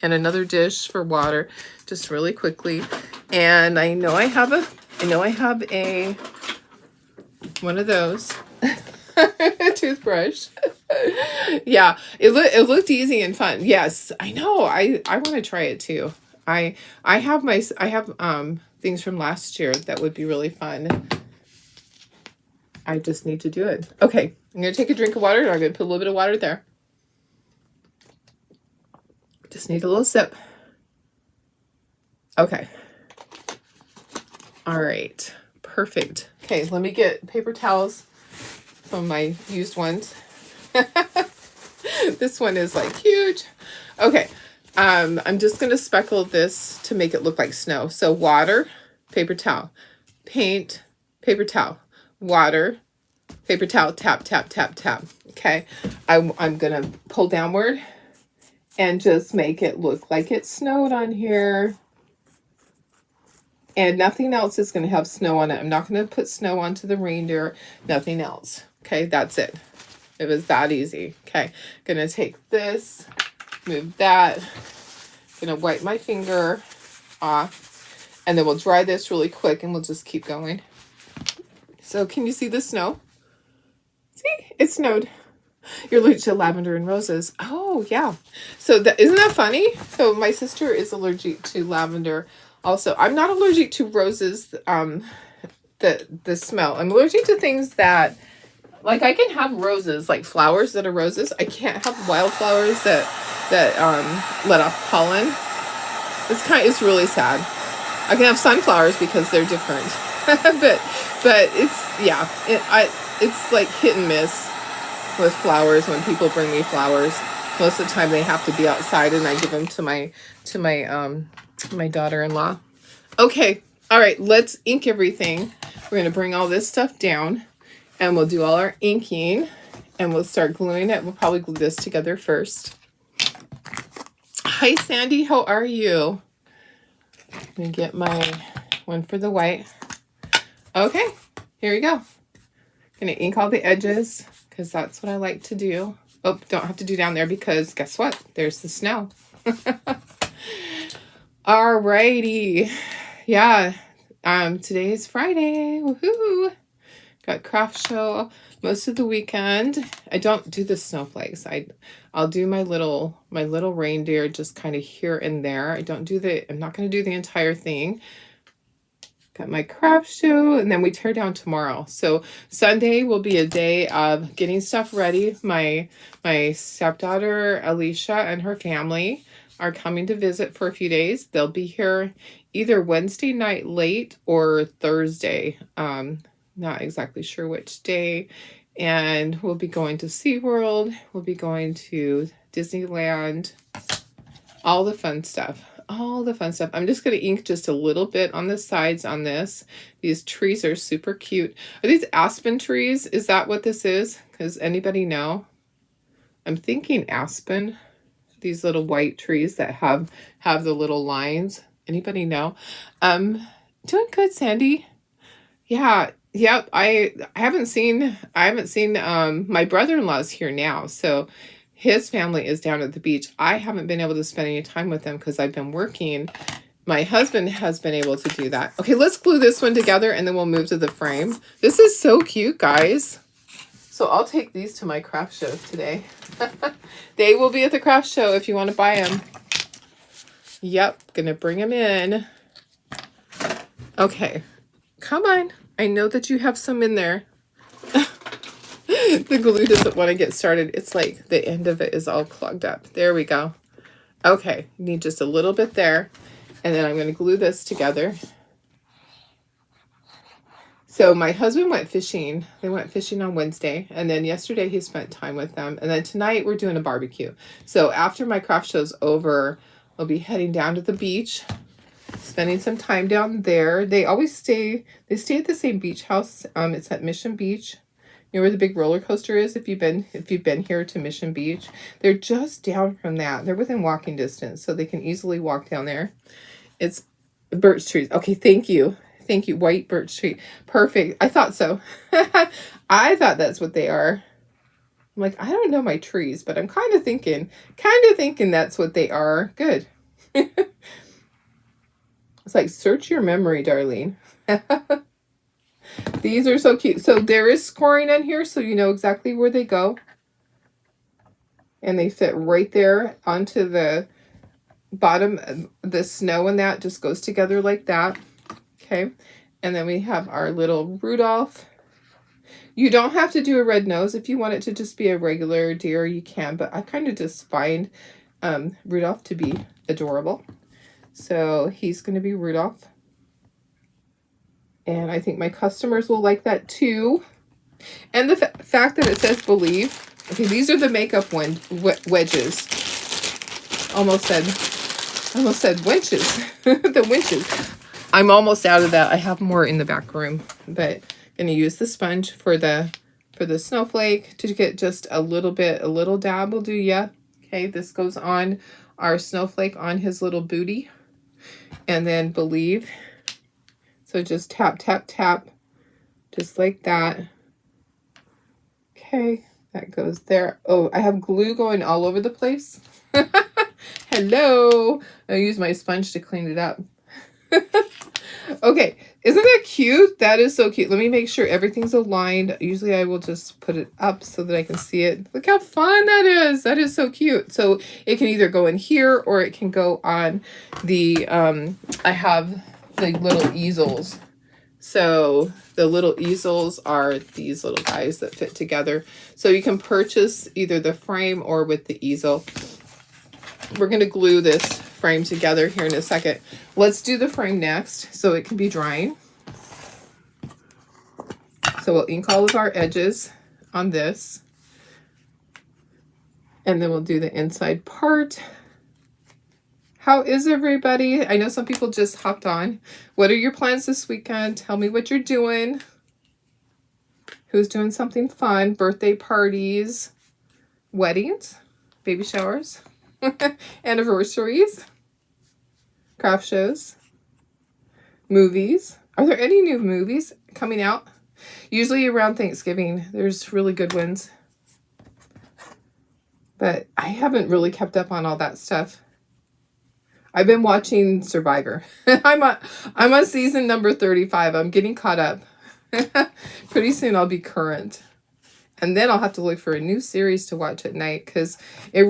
and another dish for water, just really quickly. And I know I have a one of those toothbrush. Yeah, it looked easy and fun. Yes, I know. I want to try it too. I have things from last year that would be really fun. I just need to do it. Okay, I'm gonna take a drink of water, and I'm gonna put a little bit of water there. Just need a little sip. Okay. All right. Perfect. Okay, let me get paper towels from my used ones. This one is like huge. Okay. I'm just going to speckle this to make it look like snow. So water, paper towel, paint, paper towel, water, paper towel, tap, tap, tap, tap. Okay. I'm going to pull downward and just make it look like it snowed on here. And nothing else is going to have snow on it. I'm not going to put snow onto the reindeer. Nothing else. Okay, that's it. It was that easy. Okay, going to take this, move that. Going to wipe my finger off. And then we'll dry this really quick, and we'll just keep going. So can you see the snow? See, it snowed. You're allergic to lavender and roses. Oh, yeah. So isn't that funny? So my sister is allergic to lavender. Also, I'm not allergic to roses, the smell. I'm allergic to things that, like, I can have roses, like flowers that are roses. I can't have wildflowers that let off pollen. It's really sad. I can have sunflowers because they're different. but it's like hit and miss with flowers. When people bring me flowers, most of the time they have to be outside, and I give them to my daughter-in-law. Okay, all right, let's ink everything. We're gonna bring all this stuff down, and we'll do all our inking, and we'll start gluing it. We'll probably glue this together first. Hi, Sandy, how are you? Let me get my one for the white. Okay, here we go. Gonna ink all the edges, because that's what I like to do. Oh, don't have to do down there, because guess what? There's the snow. Alrighty. Yeah. Today is Friday. Woohoo! Got craft show most of the weekend. I don't do the snowflakes. I'll do my little reindeer just kind of here and there. I'm not gonna do the entire thing. Got my craft show, and then we tear down tomorrow. So Sunday will be a day of getting stuff ready. My stepdaughter Alicia and her family are coming to visit for a few days. They'll be here either Wednesday night late or Thursday. Not exactly sure which day. And we'll be going to SeaWorld. We'll be going to Disneyland. All the fun stuff. All the fun stuff. I'm just going to ink just a little bit on the sides on this. These trees are super cute. Are these aspen trees? Is that what this is? Does anybody know? I'm thinking aspen. These little white trees that have the little lines. Anybody know? Doing good, Sandy. Yeah. Yep. I haven't seen my brother-in-law's here now. So his family is down at the beach. I haven't been able to spend any time with them because I've been working. My husband has been able to do that. Okay, let's glue this one together, and then we'll move to the frame. This is so cute, guys. So I'll take these to my craft show today. They will be at the craft show if you want to buy them. Yep, gonna bring them in. Okay, come on. I know that you have some in there. The glue doesn't want to get started. It's like the end of it is all clogged up. There we go. Okay, need just a little bit there. And then I'm going to glue this together. So my husband went fishing. They went fishing on Wednesday. And then yesterday he spent time with them. And then tonight we're doing a barbecue. So after my craft show's over, we'll be heading down to the beach, spending some time down there. They stay at the same beach house. It's at Mission Beach. You know where the big roller coaster is? If you've been here to Mission Beach, they're just down from that. They're within walking distance, so they can easily walk down there. It's Birch trees. Okay, thank you. Thank you. White birch tree. Perfect. I thought so. I thought that's what they are. I'm like, I don't know my trees, but I'm kind of thinking that's what they are. Good. It's like, search your memory, Darlene. These are so cute. So there is scoring on here, so you know exactly where they go. And they fit right there onto the bottom. The snow and that just goes together like that. Okay. And then we have our little Rudolph. You don't have to do a red nose. If you want it to just be a regular deer, you can. But I kind of just find Rudolph to be adorable. So he's going to be Rudolph. And I think my customers will like that too. And the fact that it says believe. Okay, these are the makeup wedges. Almost said winches. The winches. I'm almost out of that. I have more in the back room, but I'm going to use the sponge for the snowflake to get just a little dab will do ya. Okay, this goes on our snowflake on his little booty. And then believe. So just tap, tap, tap. Just like that. Okay, that goes there. Oh, I have glue going all over the place. Hello. I'll use my sponge to clean it up. Okay, isn't that cute? That is so cute. Let me make sure everything's aligned. Usually I will just put it up so that I can see it. Look how fun that is. That is so cute. So it can either go in here or it can go on the, I have the little easels. So the little easels are these little guys that fit together. So you can purchase either the frame or with the easel. We're going to glue this frame together here in a second. Let's do the frame next so it can be drying. So we'll ink all of our edges on this. And then we'll do the inside part. How is everybody? I know some people just hopped on. What are your plans this weekend? Tell me what you're doing. Who's doing something fun? Birthday parties, weddings, baby showers, anniversaries, craft shows, movies. Are there any new movies coming out? Usually around Thanksgiving, there's really good ones. But I haven't really kept up on all that stuff. I've been watching Survivor. I'm on season number 35. I'm getting caught up. Pretty soon I'll be current. And then I'll have to look for a new series to watch at night because you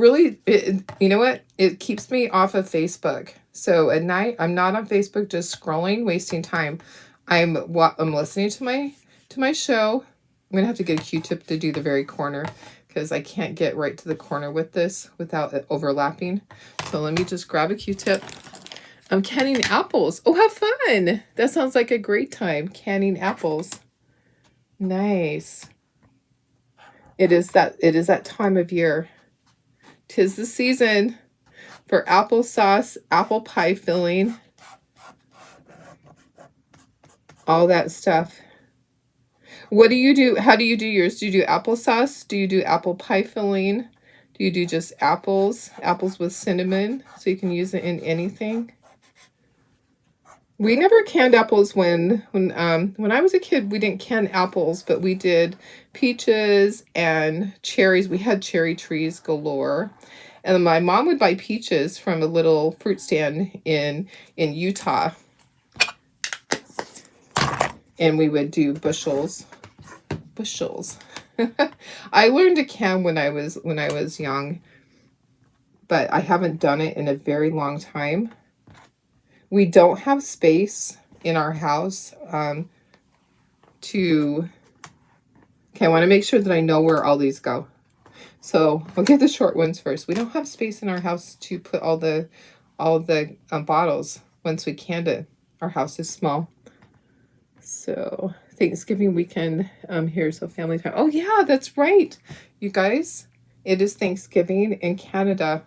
know what? It keeps me off of Facebook. So at night, I'm not on Facebook just scrolling, wasting time. I'm listening to my show. I'm going to have to get a Q-tip to do the very corner because I can't get right to the corner with this without it overlapping. So let me just grab a Q-tip. I'm canning apples. Oh, how fun. That sounds like a great time, canning apples. Nice. It is that time of year. 'Tis the season for applesauce, apple pie filling, all that stuff. What do you do? How do you do yours? Do you do applesauce? Do you do apple pie filling? Do you do just apples? Apples with cinnamon, so you can use it in anything. We never canned apples when I was a kid. We didn't can apples, but we did peaches and cherries. We had cherry trees galore. And my mom would buy peaches from a little fruit stand in Utah. And we would do bushels. I learned to can when I was young, but I haven't done it in a very long time. We don't have space in our house okay, I want to make sure that I know where all these go. So I'll get the short ones first. We don't have space in our house to put all the bottles once we canned it. Our house is small. So Thanksgiving weekend here, so family time. Oh yeah, that's right, you guys. It is Thanksgiving in Canada.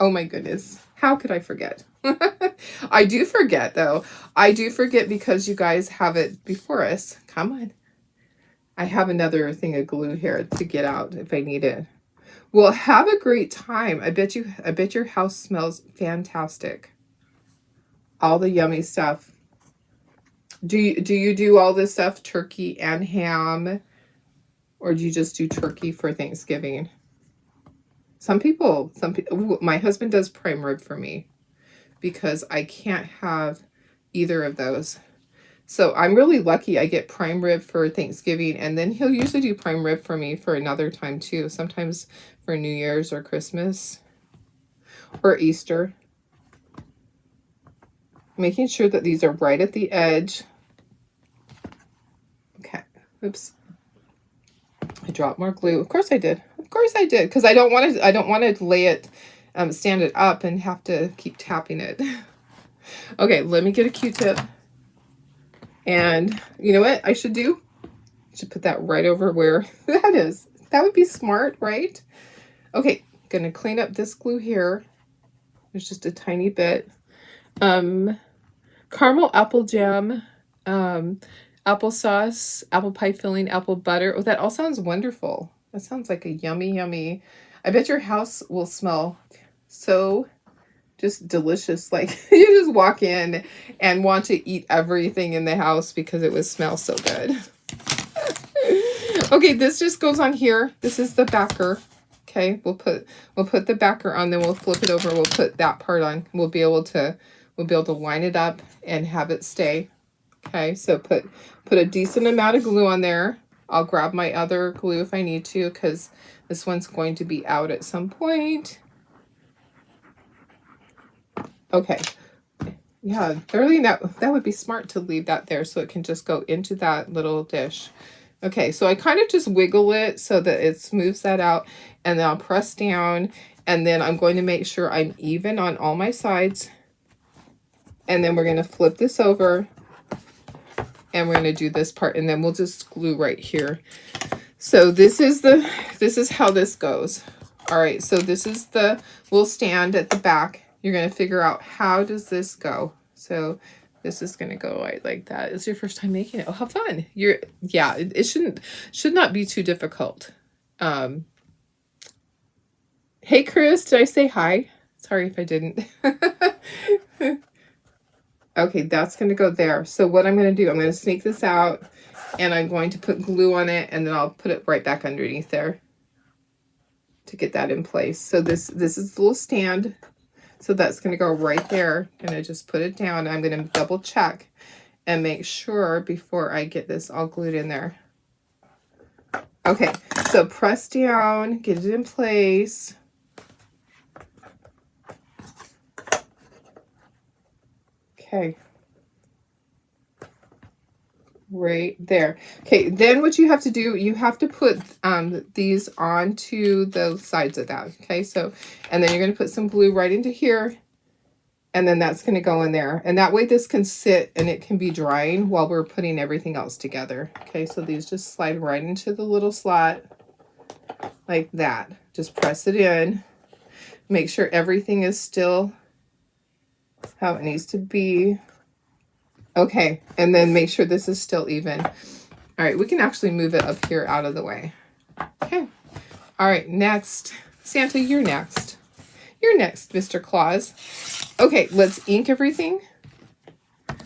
Oh my goodness, how could I forget? I do forget though. I do forget because you guys have it before us. Come on. I have another thing of glue here to get out if I need it. Well, have a great time. I bet your house smells fantastic. all the yummy stuff. Do you do all this stuff, turkey and ham, or do you just do turkey for Thanksgiving? Some people, my husband does prime rib for me because I can't have either of those. So I'm really lucky I get prime rib for Thanksgiving, and then he'll usually do prime rib for me for another time too, sometimes for New Year's or Christmas or Easter. Making sure that these are right at the edge. Okay, oops. I dropped more glue. Of course I did. Of course I did, because I don't want to lay it, stand it up and have to keep tapping it. Okay, let me get a Q-tip. And you know what I should do? I should put that right over where that is. That would be smart, right? Okay, gonna clean up this glue here. There's just a tiny bit. Caramel apple jam, applesauce, apple pie filling, apple butter. Oh, that all sounds wonderful. That sounds like a yummy, yummy. I bet your house will smell so just delicious. Like you just walk in and want to eat everything in the house because it would smell so good. Okay, this just goes on here. This is the backer. Okay, we'll put the backer on, then we'll flip it over. We'll put that part on. We'll be able to line it up and have it stay. Okay, so put a decent amount of glue on there. I'll grab my other glue if I need to, because this one's going to be out at some point. Okay. Yeah, Darlene, that would be smart to leave that there so it can just go into that little dish. Okay, so I kind of just wiggle it so that it smooths that out, and then I'll press down, and then I'm going to make sure I'm even on all my sides. And then we're going to flip this over, and we're going to do this part, and then we'll just glue right here. So this is how this goes. All right, so this is we'll stand at the back. You're going to figure out, how does this go? So this is going to go like that. It's your first time making it. Oh, how fun. Yeah, it should not be too difficult. Hey, Chris, did I say hi? Sorry if I didn't. Okay, that's going to go there. So what I'm going to do, I'm going to snake this out, and I'm going to put glue on it, and then I'll put it right back underneath there to get that in place. So this is the little stand. So that's going to go right there. I'm going to just put it down. I'm going to double check and make sure before I get this all glued in there. Okay, so press down, get it in place. Okay. Right there. Okay, then what you have to do, you have to put these onto the sides of that. Okay, so, and then you're going to put some glue right into here, and then that's going to go in there. And that way this can sit and it can be drying while we're putting everything else together. Okay, so these just slide right into the little slot like that. Just press it in. Make sure everything is still how it needs to be. Okay, and then make sure this is still even. All right, we can actually move it up here out of the way. Okay. All right, next. Santa, you're next. You're next, Mr. Claus. Okay, let's ink everything. I'm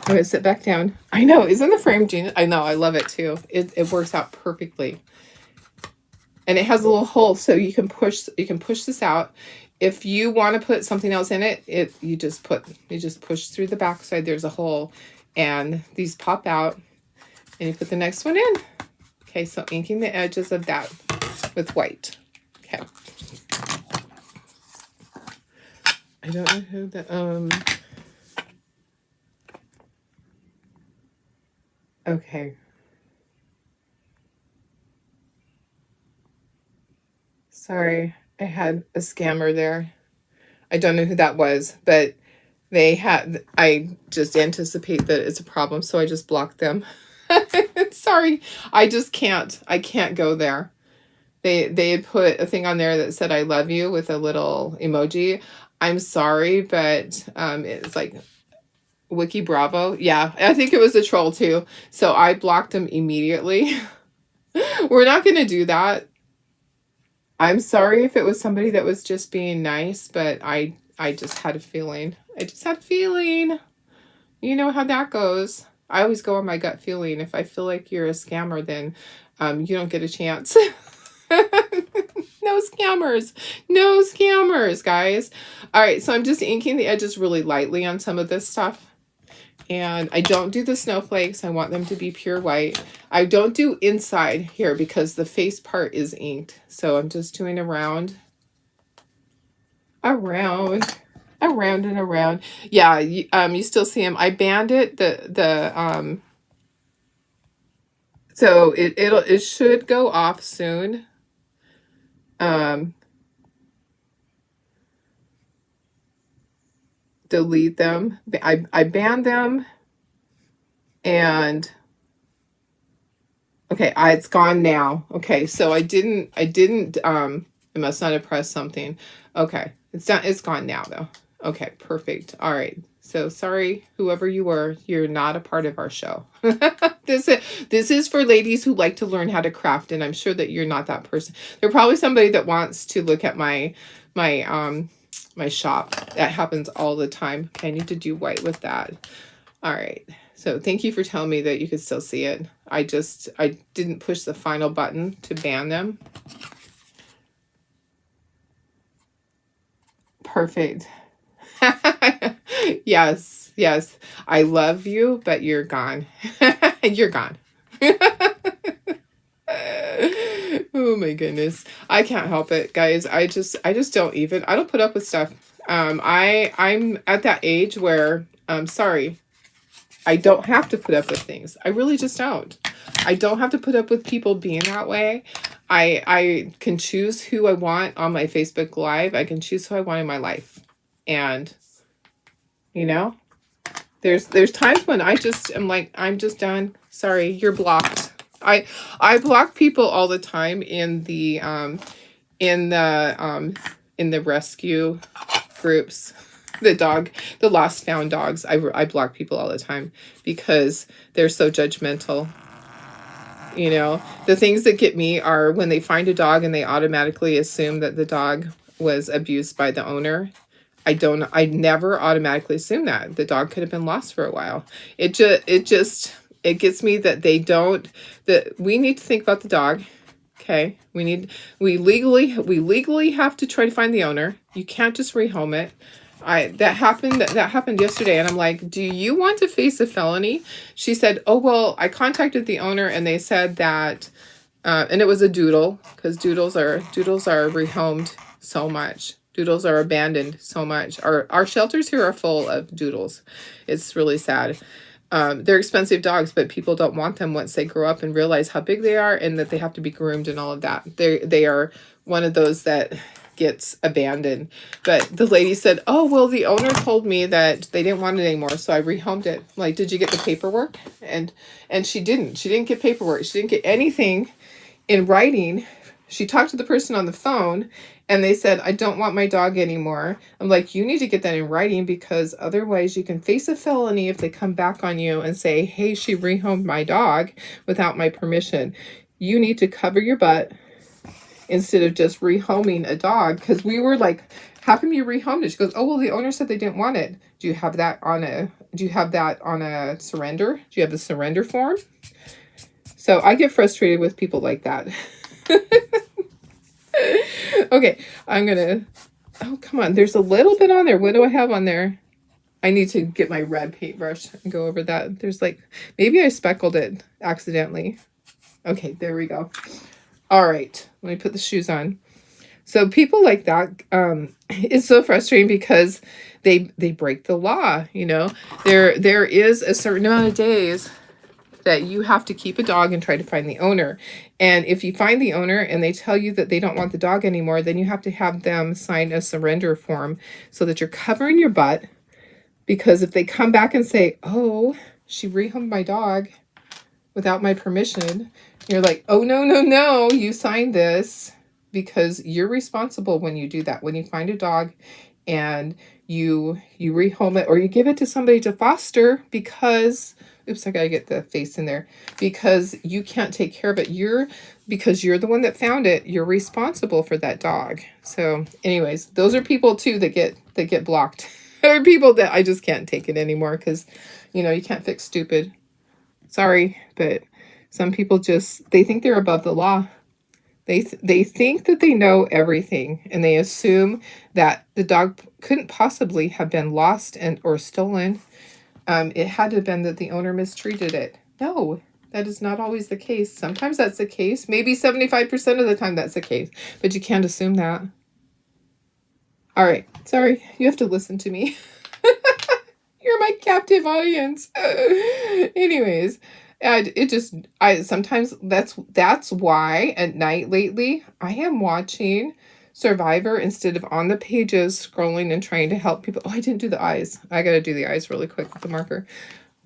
going to sit back down. I know, isn't the frame genius? I know, I love it too. It works out perfectly. And it has a little hole so you can push this out. If you want to put something else in it, you just push through the back side. There's a hole, and these pop out, and you put the next one in. Okay, so inking the edges of that with white. Okay. I don't know who the okay. Sorry. I had a scammer there. I don't know who that was, but I just anticipate that it's a problem, so I just blocked them. Sorry, I can't go there. They had put a thing on there that said, "I love you," with a little emoji. I'm sorry, but it's like Wiki Bravo. Yeah, I think it was a troll too. So I blocked them immediately. We're not going to do that. I'm sorry if it was somebody that was just being nice, but I just had a feeling. I just had a feeling. You know how that goes. I always go on my gut feeling. If I feel like you're a scammer, then you don't get a chance. No scammers. No scammers, guys. All right, so I'm just inking the edges really lightly on some of this stuff. And I don't do the snowflakes. I want them to be pure white. I don't do inside here because the face part is inked. So I'm just doing around and around. Yeah, you still see them. I band it. So it should go off soon. Delete them. I banned them, and okay, it's gone now. Okay, so I didn't I must not have pressed something. Okay, it's done. It's gone now though. Okay, perfect. All right. So sorry, whoever you were, you're not a part of our show. This is for ladies who like to learn how to craft, and I'm sure that you're not that person. There's probably somebody that wants to look at my shop. That happens all the time. Okay, I need to do white with that. All right. So thank you for telling me that you could still see it. I didn't push the final button to ban them. Perfect. Yes, yes. I love you, but you're gone. You're gone. Oh my goodness. I can't help it, guys. I just I don't put up with stuff. I'm at that age where sorry, I don't have to put up with things. I really just don't. I don't have to put up with people being that way. I can choose who I want on my Facebook Live. I can choose who I want in my life. And you know, there's times when I just am like, I'm just done. Sorry, you're blocked. I block people all the time in the rescue groups. The lost found dogs. I block people all the time because they're so judgmental. You know, the things that get me are when they find a dog and they automatically assume that the dog was abused by the owner. I never automatically assume that the dog could have been lost for a while. It gets me that we need to think about the dog. Okay. We legally have to try to find the owner. You can't just rehome it. That happened yesterday, and I'm like, do you want to face a felony? She said, oh, well, I contacted the owner and they said that, and it was a doodle, because doodles are rehomed so much. Doodles are abandoned so much. Our shelters here are full of doodles. It's really sad. They're expensive dogs, but people don't want them once they grow up and realize how big they are and that they have to be groomed and all of that. They are one of those that gets abandoned. But the lady said, oh, well, the owner told me that they didn't want it anymore, so I rehomed it. I'm like, did you get the paperwork? And she didn't. She didn't get paperwork. She didn't get anything in writing. She talked to the person on the phone, and they said, I don't want my dog anymore. I'm like, you need to get that in writing, because otherwise you can face a felony if they come back on you and say, hey, she rehomed my dog without my permission. You need to cover your butt instead of just rehoming a dog. Because we were like, how come you rehomed it? She goes, oh, well, the owner said they didn't want it. Do you have that on a surrender? Do you have the surrender form? So I get frustrated with people like that. Okay, I'm gonna, oh, come on, there's a little bit on there. What do I have on there? I need to get my red paintbrush and go over that. There's like, maybe I speckled it accidentally. Okay, there we go. All right, let me put the shoes on. So people like that, it's so frustrating because they break the law. You know, there is a certain amount of days that you have to keep a dog and try to find the owner. And if you find the owner and they tell you that they don't want the dog anymore, then you have to have them sign a surrender form so that you're covering your butt. Because if they come back and say, oh, she rehomed my dog without my permission, you're like, oh, no, you signed this, because you're responsible when you do that. When you find a dog and you rehome it, or you give it to somebody to foster because, oops, I gotta get the face in there, because you can't take care of it. Because you're the one that found it, you're responsible for that dog. So anyways, those are people too that get blocked. There are people that I just can't take it anymore because, you can't fix stupid. Sorry, but some people they think they're above the law. They think that they know everything, and they assume that the dog couldn't possibly have been lost or stolen. It had to have been that the owner mistreated it. No, that is not always the case. Sometimes that's the case. Maybe 75% of the time that's the case, but you can't assume that. All right, sorry, you have to listen to me. You're my captive audience. Anyways, and sometimes that's why at night lately I am watching Survivor instead of on the pages scrolling and trying to help people. Oh, I didn't do the eyes. I got to do the eyes really quick with the marker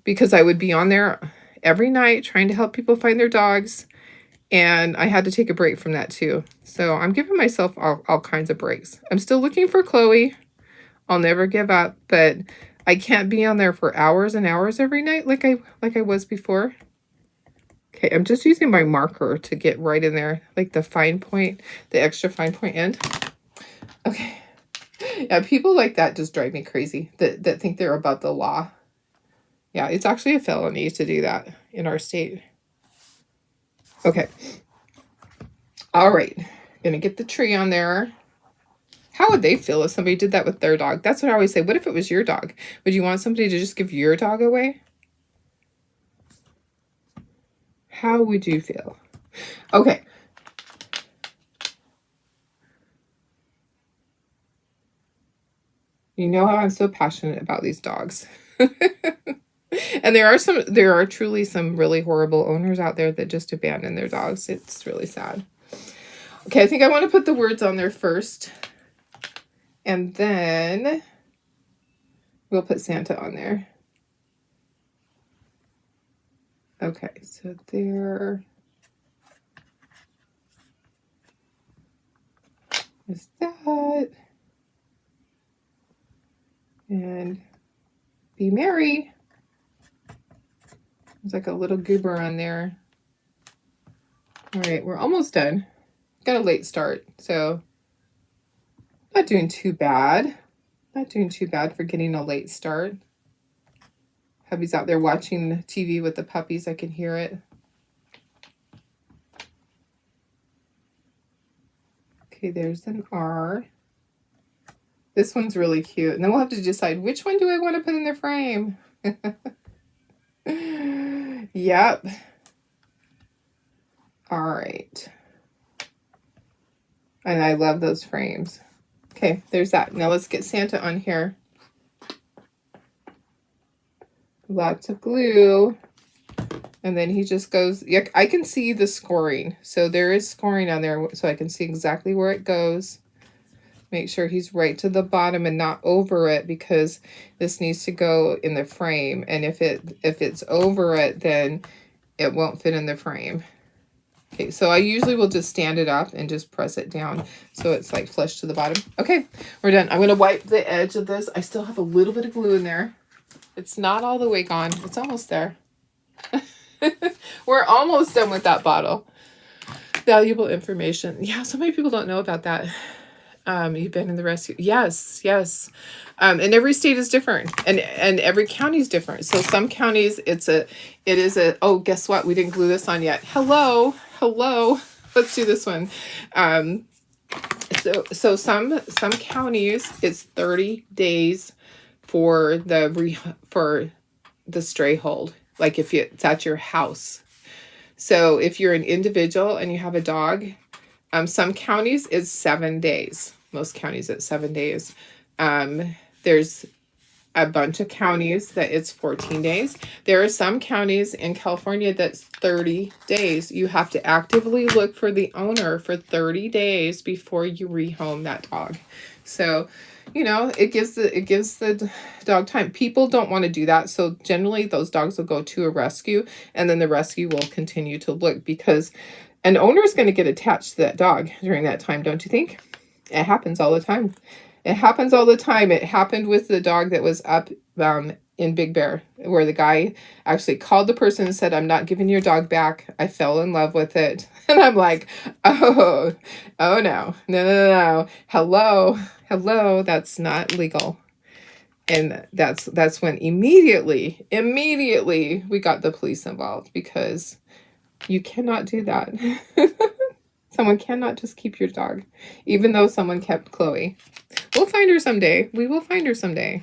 because I would be on there every night trying to help people find their dogs, and I had to take a break from that too. So I'm giving myself all kinds of breaks. I'm still looking for Chloe. I'll never give up, but I can't be on there for hours and hours every night like I was before. Okay, I'm just using my marker to get right in there, like the fine point, the extra fine point end. Okay. Yeah, people like that just drive me crazy, that think they're above the law. Yeah, it's actually a felony to do that in our state. Okay. All right. Gonna get the tree on there. How would they feel if somebody did that with their dog? That's what I always say. What if it was your dog? Would you want somebody to just give your dog away? How would you feel? Okay. You know how I'm so passionate about these dogs. And there are truly some really horrible owners out there that just abandon their dogs. It's really sad. Okay, I think I want to put the words on there first. And then we'll put Santa on there. Okay, so there is that. And be merry. There's like a little goober on there. All right, we're almost done. Got a late start, so not doing too bad. Not doing too bad for getting a late start. Hubby's out there watching TV with the puppies. I can hear it. Okay, there's an R. This one's really cute. And then we'll have to decide which one do I want to put in the frame. Yep. All right. And I love those frames. Okay, there's that. Now let's get Santa on here. Lots of glue. And then he just goes, yeah, I can see the scoring. So there is scoring on there, so I can see exactly where it goes. Make sure he's right to the bottom and not over it, because this needs to go in the frame. And if it's over it, then it won't fit in the frame. Okay, so I usually will just stand it up and just press it down so it's like flush to the bottom. Okay, we're done. I'm going to wipe the edge of this. I still have a little bit of glue in there. It's not all the way gone. It's almost there. We're almost done with that bottle. Valuable information. Yeah, so many people don't know about that. You've been in the rescue. Yes. And every state is different, and every county is different. So some counties oh, guess what? We didn't glue this on yet. Hello. Let's do this one. So some counties it's 30 days for the stray hold. Like if it's at your house. So if you're an individual and you have a dog, some counties it's 7 days. Most counties it's 7 days. There's a bunch of counties that it's 14 days. There are some counties in California that's 30 days. You have to actively look for the owner for 30 days before you rehome that dog. So, it gives the dog time. People don't want to do that. So generally those dogs will go to a rescue, and then the rescue will continue to look, because an owner is going to get attached to that dog during that time, don't you think? It happens all the time. It happens all the time. It happened with the dog that was up in Big Bear, where the guy actually called the person and said, "I'm not giving your dog back. I fell in love with it." And I'm like, oh no. Hello, that's not legal. And that's when immediately we got the police involved, because you cannot do that. Someone cannot just keep your dog, even though someone kept Chloe. We'll find her someday. We will find her someday.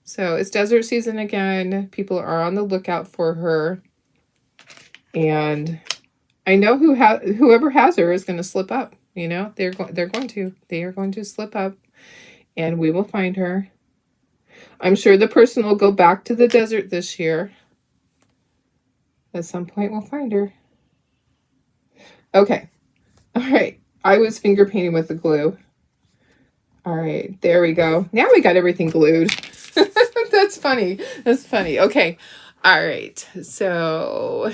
So it's desert season again. People are on the lookout for her. And I know whoever has her is going to slip up. You know, they are going to slip up, and we will find her. I'm sure the person will go back to the desert this year. At some point, we'll find her. Okay. All right. I was finger painting with the glue. All right. There we go. Now we got everything glued. That's funny. That's funny. Okay. All right. So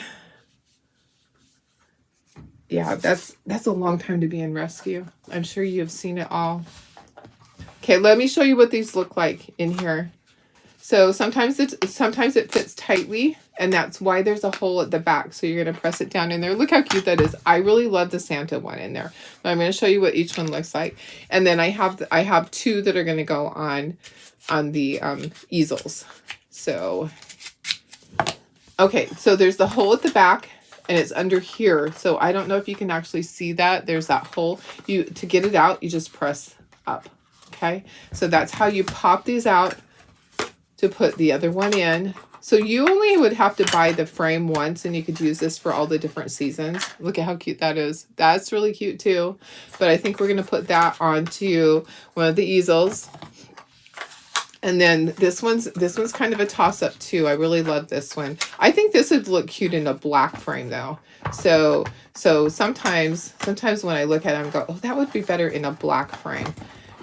yeah, that's a long time to be in rescue. I'm sure you've seen it all. Okay, let me show you what these look like in here. So sometimes it fits tightly, and that's why there's a hole at the back. So you're going to press it down in there. Look how cute that is. I really love the Santa one in there. But I'm going to show you what each one looks like. And then I have two that are going to go on the easels. So okay, so there's the hole at the back, and it's under here. So I don't know if you can actually see that. There's that hole. To get it out, you just press up. Okay, so that's how you pop these out to put the other one in. So you only would have to buy the frame once, and you could use this for all the different seasons. Look at how cute that is. That's really cute too. But I think we're going to put that onto one of the easels. And then this one's kind of a toss-up too. I really love this one. I think this would look cute in a black frame though. So sometimes when I look at it, I go, oh, that would be better in a black frame.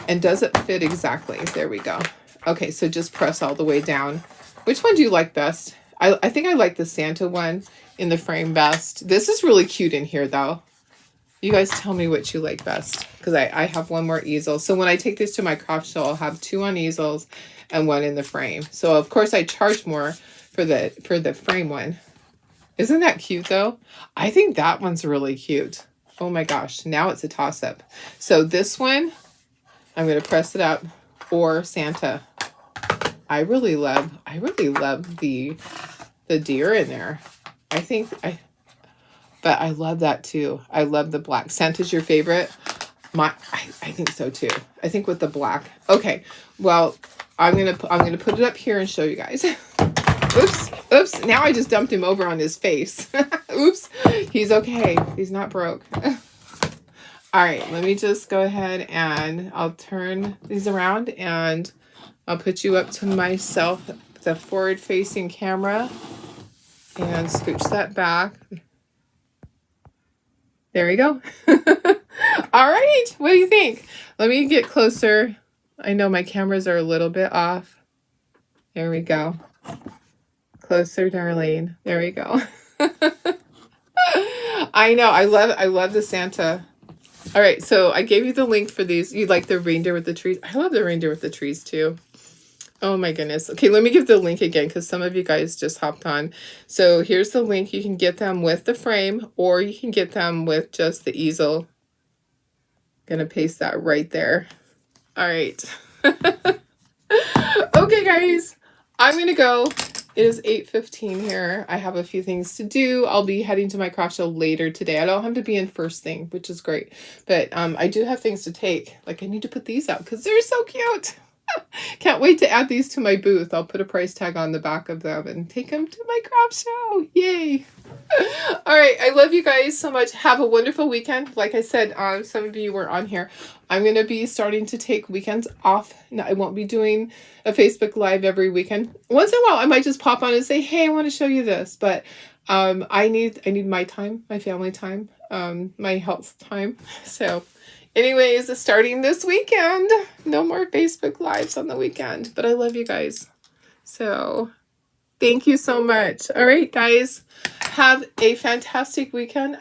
And does it fit exactly? There we go. Okay, so just press all the way down. Which one do you like best? I think I like the Santa one in the frame best. This is really cute in here though. You guys tell me what you like best, because I have one more easel. So when I take this to my craft show, I'll have two on easels and one in the frame. So of course I charge more for the frame one. Isn't that cute though? I think that one's really cute. Oh my gosh, now it's a toss-up. So this one, I'm going to press it up, or Santa. I really love the deer in there. But I love that too. I love the black. Santa's your favorite? I think so too. I think with the black. Okay. Well, I'm gonna put it up here and show you guys. Oops. Now I just dumped him over on his face. Oops. He's okay. He's not broke. All right. Let me just go ahead and I'll turn these around, and I'll put you up to myself, the forward-facing camera, and scooch that back. There we go. All right. What do you think? Let me get closer. I know my cameras are a little bit off. There we go. Closer, Darlene. There we go. I know. I love the Santa. All right. So I gave you the link for these. You like the reindeer with the trees? I love the reindeer with the trees too. Oh my goodness. Okay, let me give the link again, because some of you guys just hopped on. So here's the link. You can get them with the frame, or you can get them with just the easel. Gonna paste that right there. All right. Okay, guys, I'm gonna go. It is 8:15 here. I have a few things to do. I'll be heading to my craft show later today. I don't have to be in first thing, which is great. But I do have things to take. Like I need to put these out because they're so cute. Can't wait to add these to my booth. I'll put a price tag on the back of them and take them to my craft show. Yay. All right. I love you guys so much. Have a wonderful weekend. Like I said, some of you were on here. I'm going to be starting to take weekends off. No, I won't be doing a Facebook Live every weekend. Once in a while, I might just pop on and say, hey, I want to show you this. But I need my time, my family time, my health time. So anyways, starting this weekend, no more Facebook Lives on the weekend, but I love you guys. So thank you so much. All right, guys, have a fantastic weekend.